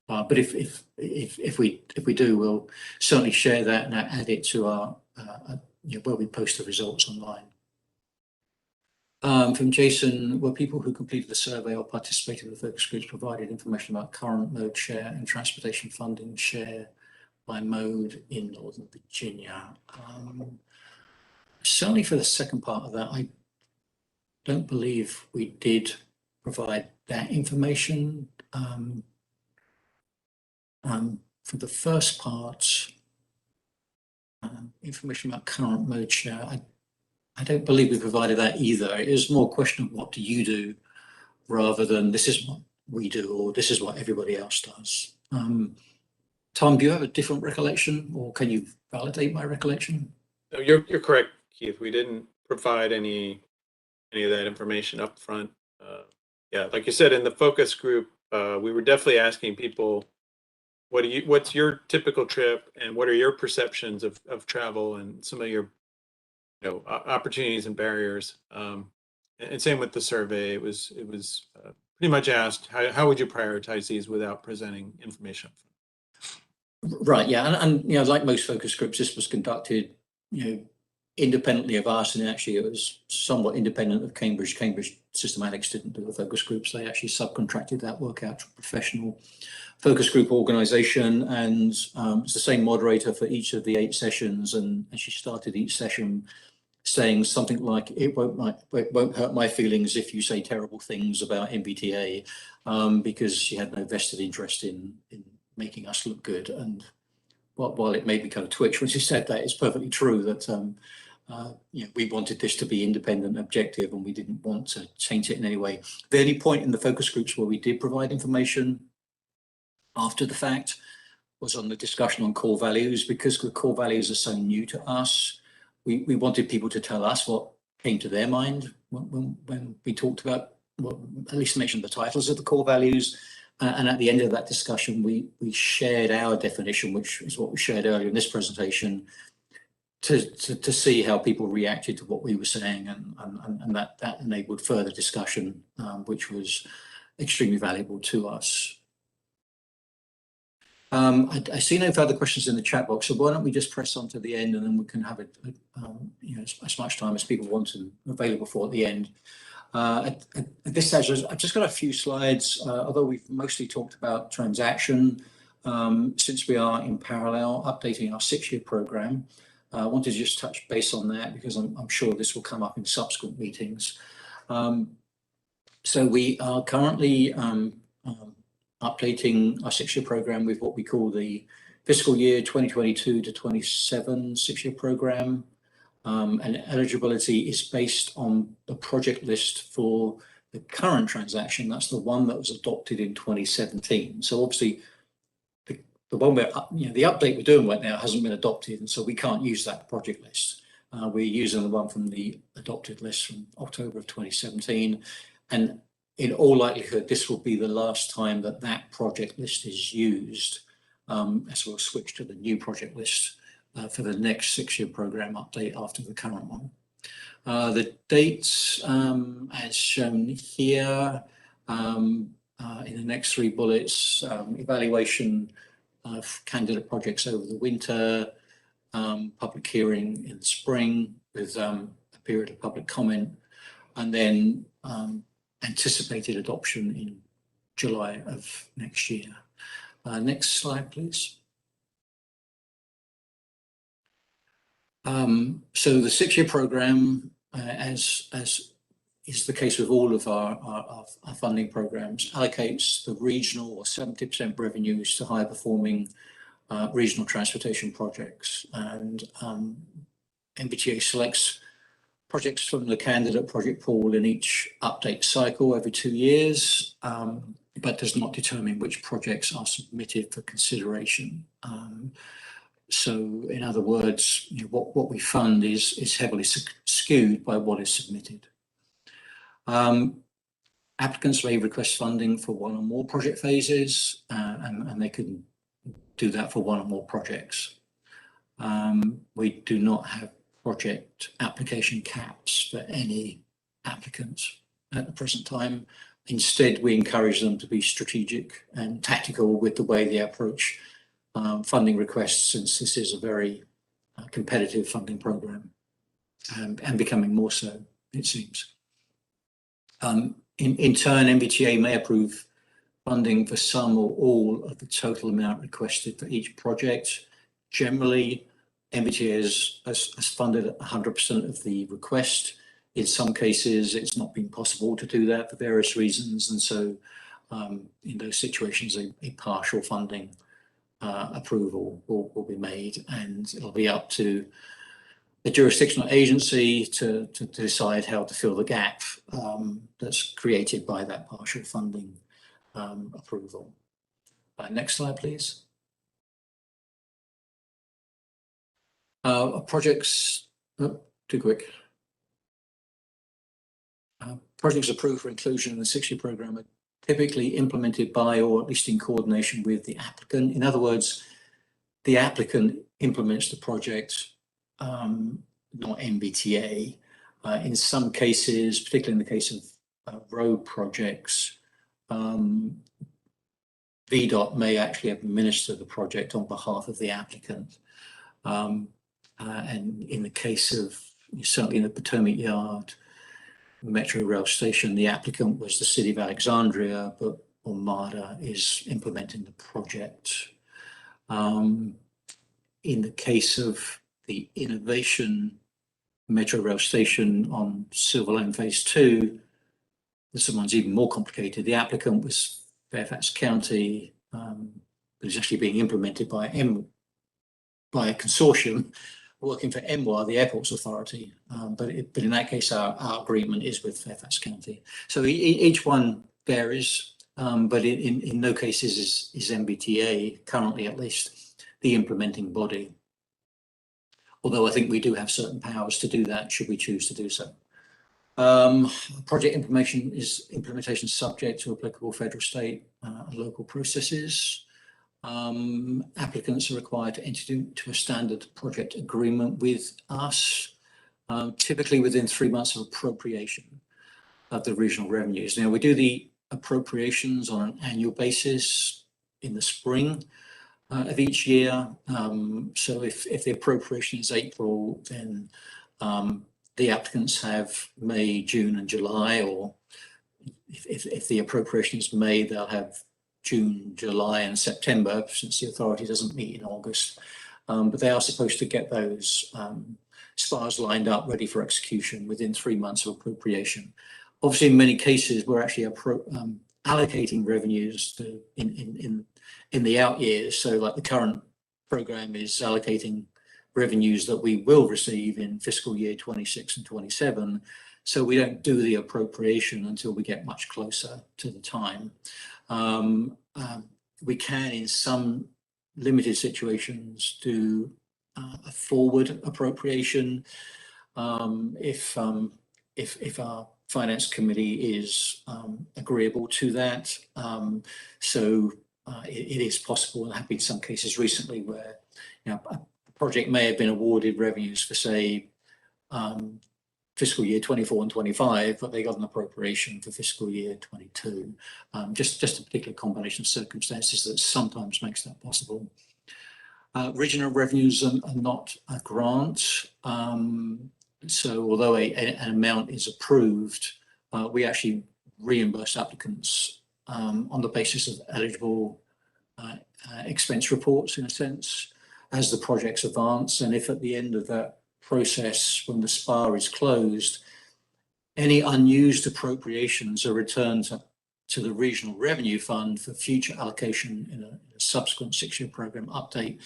But if we do, we'll certainly share that and add it to our where we post the results online. From Jason: were people who completed the survey or participated in the focus groups provided information about current mode share and transportation funding share by mode in Northern Virginia? Certainly for the second part of that, I don't believe we did provide that information. For the first part, information about current mode share, I don't believe we provided that either. It is more a question of what do you do rather than this is what we do or this is what everybody else does. Tom, do you have a different recollection, or can you validate my recollection? No, you're correct, Keith. We didn't provide any of that information up front. Yeah, like you said, in the focus group, we were definitely asking people what's your typical trip, and what are your perceptions of travel and some of your opportunities and barriers? And same with the survey. It was pretty much asked how would you prioritize these without presenting information? Right, yeah, and like most focus groups, this was conducted independently of us, and actually it was somewhat independent of Cambridge. Cambridge Systematics didn't do the focus groups. They actually subcontracted that work out to a professional focus group organization, and it's the same moderator for each of the 8 sessions, and she started each session saying something like, it won't hurt my feelings if you say terrible things about NVTA, because she had no vested interest in making us look good. And while it made me kind of twitch when she said that, it's perfectly true that we wanted this to be independent, objective, and we didn't want to change it in any way. The only point in the focus groups where we did provide information after the fact was on the discussion on core values, because the core values are so new to us. We wanted people to tell us what came to their mind when we talked about, at least mentioned the titles of the core values. And at the end of that discussion, we shared our definition, which is what we shared earlier in this presentation, to see how people reacted to what we were saying, and that enabled further discussion, which was extremely valuable to us. I see no further questions in the chat box, so why don't we just press on to the end, and then we can have it, as much time as people want to available for at the end. At this stage, I've just got a few slides, although we've mostly talked about transaction. Since we are in parallel updating our 6-year program, I wanted to just touch base on that, because I'm sure this will come up in subsequent meetings. So we are currently updating our 6-year program with what we call the fiscal year 2022 to 27 6-year program. And eligibility is based on the project list for the current transaction. That's the one that was adopted in 2017. So obviously, the one where the update we're doing right now hasn't been adopted, and so we can't use that project list. We're using the one from the adopted list from October of 2017, and in all likelihood, this will be the last time that project list is used, as we'll switch to the new project list for the next 6-year program update after the current one. The dates, as shown here, in the next 3 bullets, evaluation of candidate projects over the winter, public hearing in the spring with a period of public comment, and then anticipated adoption in July of next year. Next slide, please. So the 6-year program, as is the case with all of our funding programs, allocates the regional or 70% revenues to high performing regional transportation projects, and NVTA selects projects from the candidate project pool in each update cycle every 2 years, but does not determine which projects are submitted for consideration. So in other words, what we fund is heavily skewed by what is submitted. Applicants may request funding for 1 or more project phases, and they can do that for 1 or more projects. We do not have project application caps for any applicants at the present time. Instead, we encourage them to be strategic and tactical with the way they approach funding requests, since this is a very competitive funding program, and becoming more so, it seems. In turn, NVTA may approve funding for some or all of the total amount requested for each project. Generally, NVTA has funded 100% of the request. In some cases, it's not been possible to do that for various reasons, and so in those situations, a partial funding approval will be made, and it'll be up to the jurisdictional agency to decide how to fill the gap that's created by that partial funding approval. Next slide, please. Projects, too quick. Projects approved for inclusion in the 6-year program are typically implemented by, or at least in coordination with, the applicant. In other words, the applicant implements the project, not NVTA. In some cases, particularly in the case of road projects, VDOT may actually administer the project on behalf of the applicant. And in the case of, certainly in the Potomac Yard Metro Rail Station, the applicant was the City of Alexandria, but Armada is implementing the project. In the case of the Innovation Metro Rail Station on Silver Lane Phase 2, this one's even more complicated. The applicant was Fairfax County, but it's actually being implemented by a consortium working for MWA, the Airports Authority. But in that case, our agreement is with Fairfax County. So each one varies, but in no cases is NVTA, currently at least, the implementing body. Although I think we do have certain powers to do that, should we choose to do so. Project implementation subject to applicable federal, state, and local processes. Applicants are required to enter into a standard project agreement with us, typically within 3 months of appropriation of the regional revenues. Now, we do the appropriations on an annual basis in the spring of each year. So if the appropriation is April, then the applicants have May, June, and July, or if the appropriation is May, they'll have June, July, and September, since the authority doesn't meet in August. But they are supposed to get those SPAs lined up, ready for execution within 3 months of appropriation. Obviously, in many cases, we're actually allocating revenues in the out years. So like the current program is allocating revenues that we will receive in fiscal year 26 and 27. So we don't do the appropriation until we get much closer to the time. We can, in some limited situations, do a forward appropriation if our finance committee is agreeable to that. So it is possible, and there have been some cases recently where a project may have been awarded revenues for, say, fiscal year 24 and 25, but they got an appropriation for fiscal year 22. Just a particular combination of circumstances that sometimes makes that possible. Regional revenues are not a grant. So although an amount is approved, we actually reimburse applicants on the basis of eligible expense reports, in a sense, as the projects advance. And if at the end of that process, when the SPA is closed, any unused appropriations are returned to the Regional Revenue Fund for future allocation in a subsequent 6-year program update,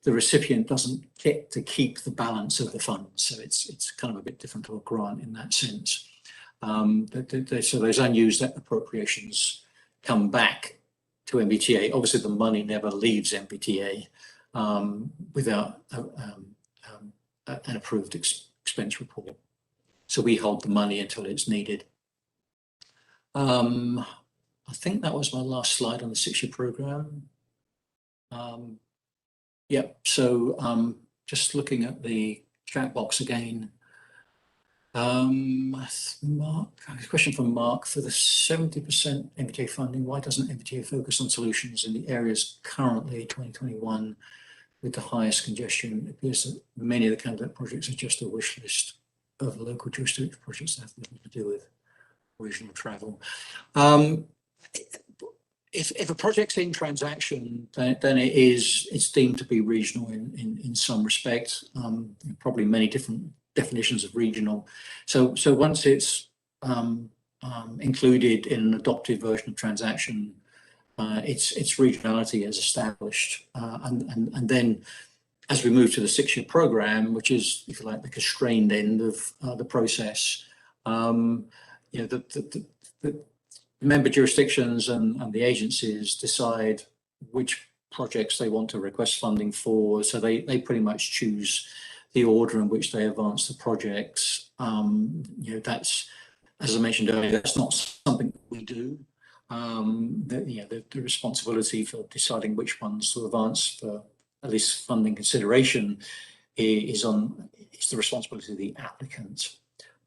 the recipient doesn't get to keep the balance of the fund. So it's kind of a bit different to a grant in that sense. So those unused appropriations come back to NVTA. Obviously, the money never leaves NVTA without an approved expense report. So we hold the money until it's needed. I think that was my last slide on the 6-year program. Yep, so just looking at the chat box again. Mark, a question from Mark: for the 70% NVTA funding, why doesn't NVTA focus on solutions in the areas currently 2021 with the highest congestion? It appears that many of the candidate projects are just a wish list of local jurisdiction projects that have nothing to do with regional travel. If a project's in transaction, then it's deemed to be regional in some respect. Probably many different definitions of regional. So once it's included in an adopted version of transaction, its regionality is established, and then as we move to the 6-year program, which is, if you like, the constrained end of the process, the member jurisdictions and the agencies decide which projects they want to request funding for. So they pretty much choose the order in which they advance the projects. That's, as I mentioned earlier, that's not something we do. the responsibility for deciding which ones to advance for at least funding consideration is the responsibility of the applicant.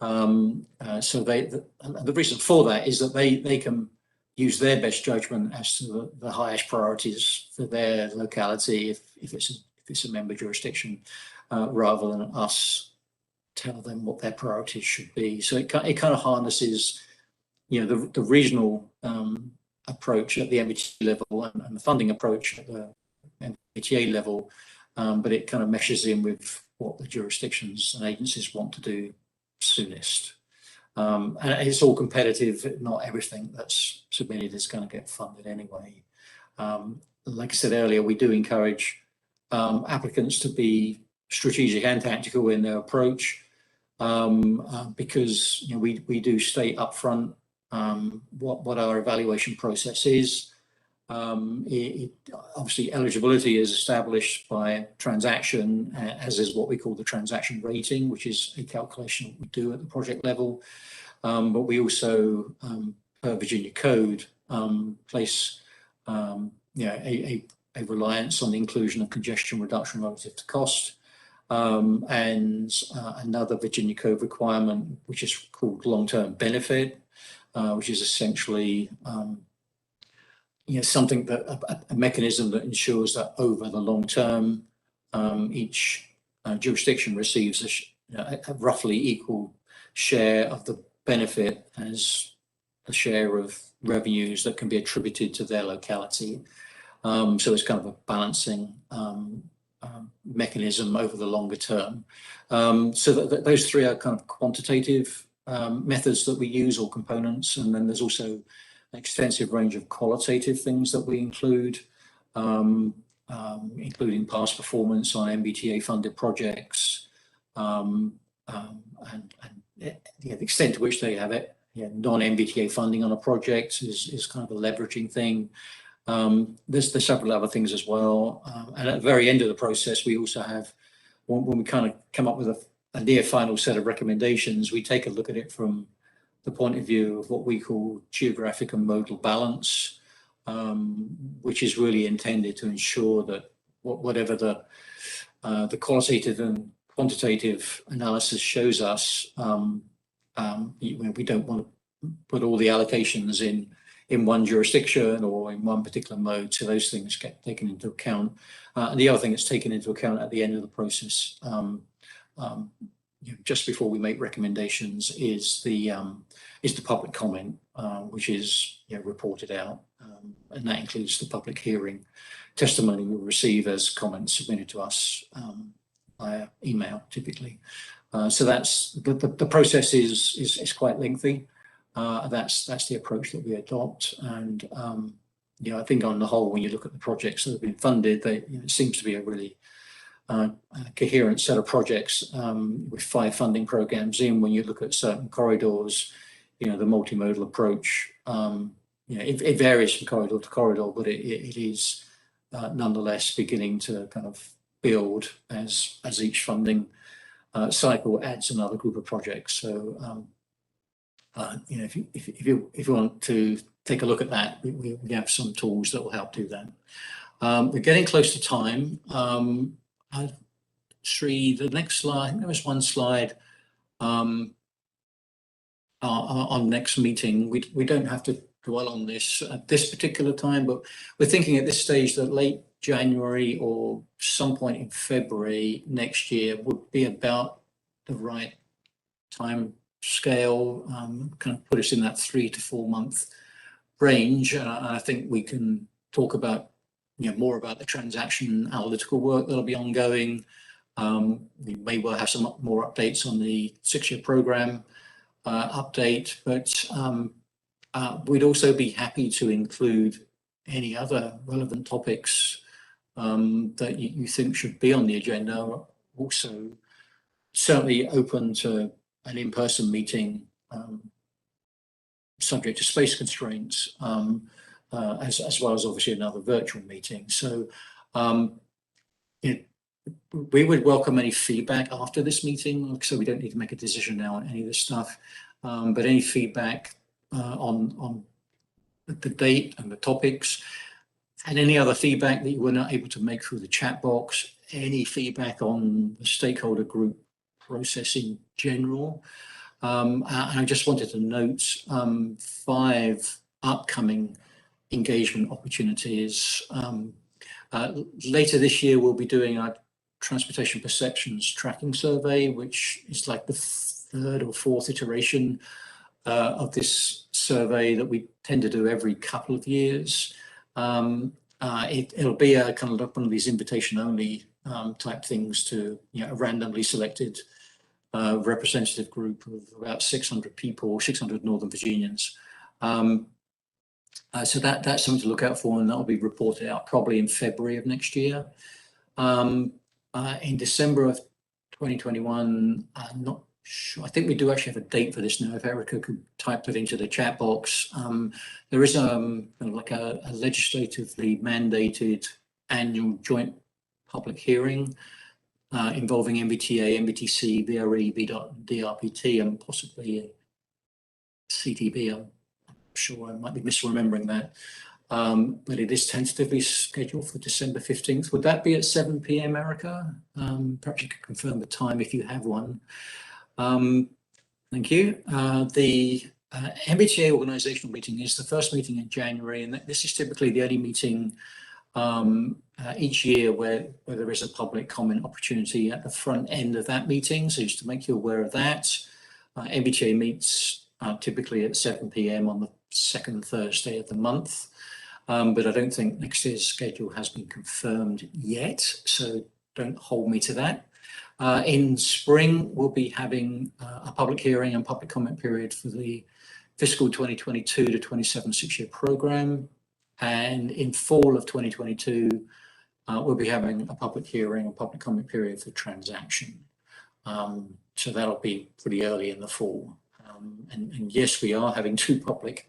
So the reason for that is that they can use their best judgment as to the highest priorities for their locality if it's a member jurisdiction, rather than us tell them what their priorities should be. So it kind of harnesses, the regional approach at the NVTA level and the funding approach at the NVTA level, but it kind of meshes in with what the jurisdictions and agencies want to do soonest. And it's all competitive. Not everything that's submitted is going to get funded anyway. Like I said earlier, we do encourage applicants to be strategic and tactical in their approach, because we do state upfront what our evaluation process is. Obviously, eligibility is established by transaction, as is what we call the transaction rating, which is a calculation that we do at the project level. But we also, per Virginia Code, place a reliance on the inclusion of congestion reduction relative to cost, and another Virginia Code requirement, which is called long-term benefit, which is essentially something that a mechanism that ensures that over the long term, each jurisdiction receives a roughly equal share of the benefit as a share of revenues that can be attributed to their locality. So it's kind of a balancing mechanism over the longer term. So those three are kind of quantitative methods that we use, or components, and then there's also an extensive range of qualitative things that we include, including past performance on NVTA funded projects, and the extent to which they have it. Non-NVTA funding on a project is kind of a leveraging thing. There's several other things as well. And at the very end of the process, we also have, when we kind of come up with a near final set of recommendations, we take a look at it from the point of view of what we call geographic and modal balance, which is really intended to ensure that whatever the qualitative and quantitative analysis shows us, we don't want to put all the allocations in one jurisdiction or in one particular mode, so those things get taken into account. And the other thing that's taken into account at the end of the process, just before we make recommendations, is the public comment, which is reported out, and that includes the public hearing testimony we receive as comments submitted to us via email, typically. So that's the process is quite lengthy. That's the approach that we adopt, and I think on the whole, when you look at the projects that have been funded, it seems to be a really coherent set of projects with 5 funding programs in. When you look at certain corridors, the multimodal approach, it varies from corridor to corridor, but it is nonetheless beginning to kind of build as each funding cycle adds another group of projects. So if you want to take a look at that, we have some tools that will help do that. We're getting close to time. Sri, the next slide, I think there was one slide on next meeting. We don't have to dwell on this at this particular time, but we're thinking at this stage that late January or some point in February next year would be about the right time scale, kind of put us in that 3 to 4 month range. I think we can talk about more about the transaction analytical work that'll be ongoing. We may well have some more updates on the SixYear program update, but we'd also be happy to include any other relevant topics that you think should be on the agenda. Also, certainly open to an in-person meeting, subject to space constraints, as well as obviously another virtual meeting. So we would welcome any feedback after this meeting, so we don't need to make a decision now on any of this stuff, but any feedback on the date and the topics, and any other feedback that you were not able to make through the chat box, any feedback on the stakeholder group process in general. And I just wanted to note 5 upcoming engagement opportunities. Later this year, we'll be doing our transportation perceptions tracking survey, which is like the 3rd or 4th iteration of this survey that we tend to do every couple of years. It'll be a kind of one of these invitation only type things to, you know, a randomly selected representative group of about 600 people, 600 Northern Virginians. So that's something to look out for, and that'll be reported out probably in February of next year. In December of 2021, I'm not sure. I think we do actually have a date for this now. If Erica could type it into the chat box, there is kind of like a legislatively mandated annual joint public hearing involving NVTA, NVTC, VRE, DRPT, and possibly CTB. I'm sure I might be misremembering that. But it is tentatively scheduled for December 15th. Would that be at 7 p.m., Erica? Perhaps you could confirm the time if you have one. Thank you. The NVTA organizational meeting is the first meeting in January, and this is typically the only meeting each year where there is a public comment opportunity at the front end of that meeting. So just to make you aware of that, NVTA meets typically at 7 p.m. on the 2nd Thursday of the month. But I don't think next year's schedule has been confirmed yet, so don't hold me to that. In spring, we'll be having a public hearing and public comment period for the fiscal 2022 to 27 6-year program. And in fall of 2022, we'll be having a public hearing and public comment period for transaction. So that'll be pretty early in the fall. And yes, we are having 2 public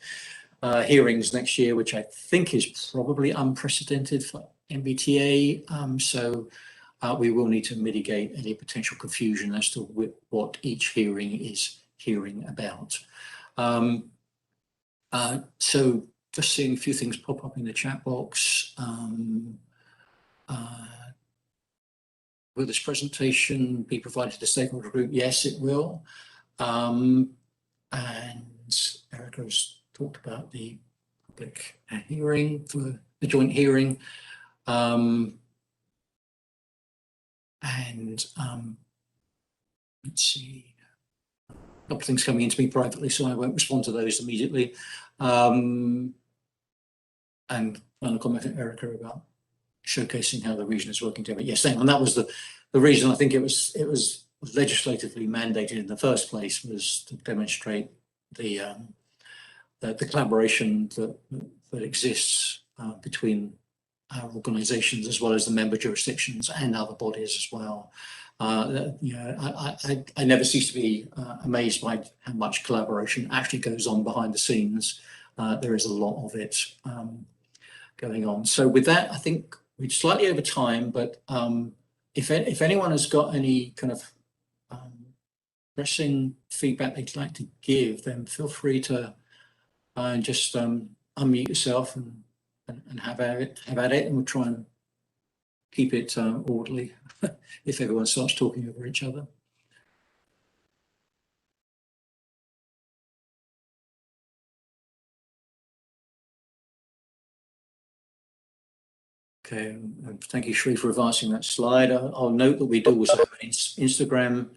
hearings next year, which I think is probably unprecedented for NVTA. So we will need to mitigate any potential confusion as to what each hearing is hearing about. So just seeing a few things pop up in the chat box. Will this presentation be provided to the stakeholder group? Yes, it will. And Erica's talked about the public hearing for the joint hearing. Let's see, a couple of things coming into me privately, so I won't respond to those immediately. And final comment from Erica about showcasing how the region is working together. Yes, and that was the reason I think it was legislatively mandated in the first place, was to demonstrate the collaboration that exists between our organisations as well as the member jurisdictions and other bodies as well. You know, I never cease to be amazed by how much collaboration actually goes on behind the scenes. There is a lot of it going on. So with that, I think we're slightly over time, but if anyone has got any kind of pressing feedback they'd like to give, then feel free to just unmute yourself and have at it, and we'll try and keep it orderly if everyone starts talking over each other. Okay, and thank you, Sri, for advancing that slide. I'll note that we do also have an Instagram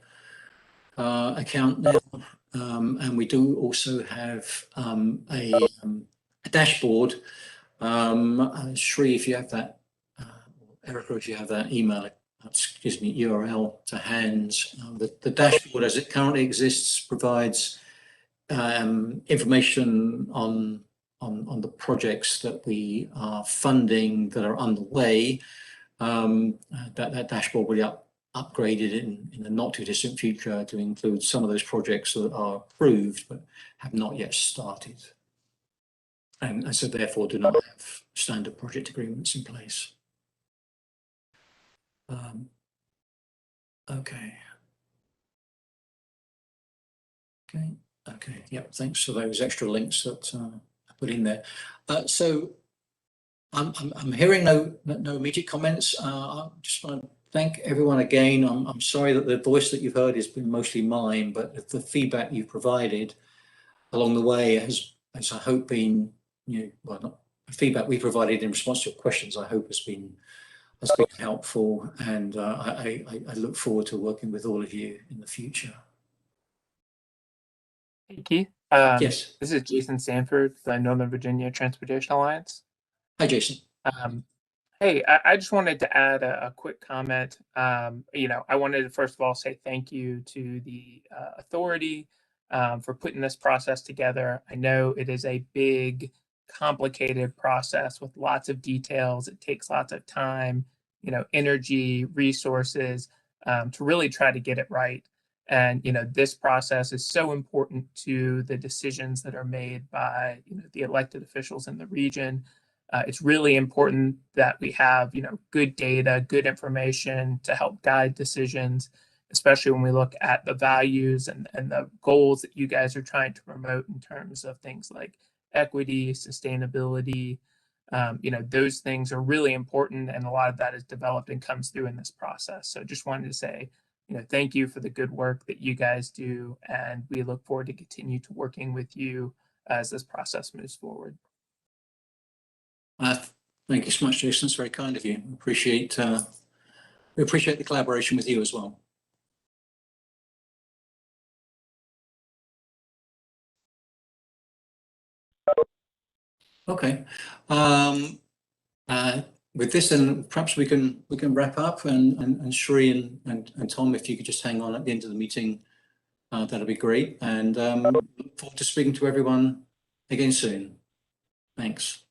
account now, and we do also have a dashboard. Sri, if you have that, Erica, if you have that email, excuse me, URL to hand, the dashboard as it currently exists provides information on the projects that we are funding that are underway. That dashboard will be upgraded in the not too distant future to include some of those projects that are approved but have not yet started, and so therefore do not have standard project agreements in place. Okay. Yep. Thanks for those extra links that put in there. So I'm hearing no immediate comments. I just want to thank everyone again. I'm sorry that the voice that you've heard has been mostly mine, but the feedback you've provided along the way has I hope been, well, not the feedback we provided in response to your questions, I hope has been helpful, and I look forward to working with all of you in the future. Hey, Keith. Yes. This is Jason Sanford, the Northern Virginia Transportation Alliance. Hi, Jason. Hey, I just wanted to add a quick comment. I wanted to first of all say thank you to the authority for putting this process together. I know it is a big, complicated process with lots of details. It takes lots of time, energy, resources to really try to get it right. And this process is so important to the decisions that are made by the elected officials in the region. It's really important that we have good data, good information to help guide decisions, especially when we look at the values and the goals that you guys are trying to promote in terms of things like equity, sustainability. Those things are really important, and a lot of that is developed and comes through in this process. So just wanted to say, thank you for the good work that you guys do, and we look forward to continue to working with you as this process moves forward. Thank you so much, Jason. It's very kind of you. We appreciate the collaboration with you as well. Okay. With this, then perhaps we can wrap up, and Shri and Tom, if you could just hang on at the end of the meeting, that'll be great. And look forward to speaking to everyone again soon. Thanks.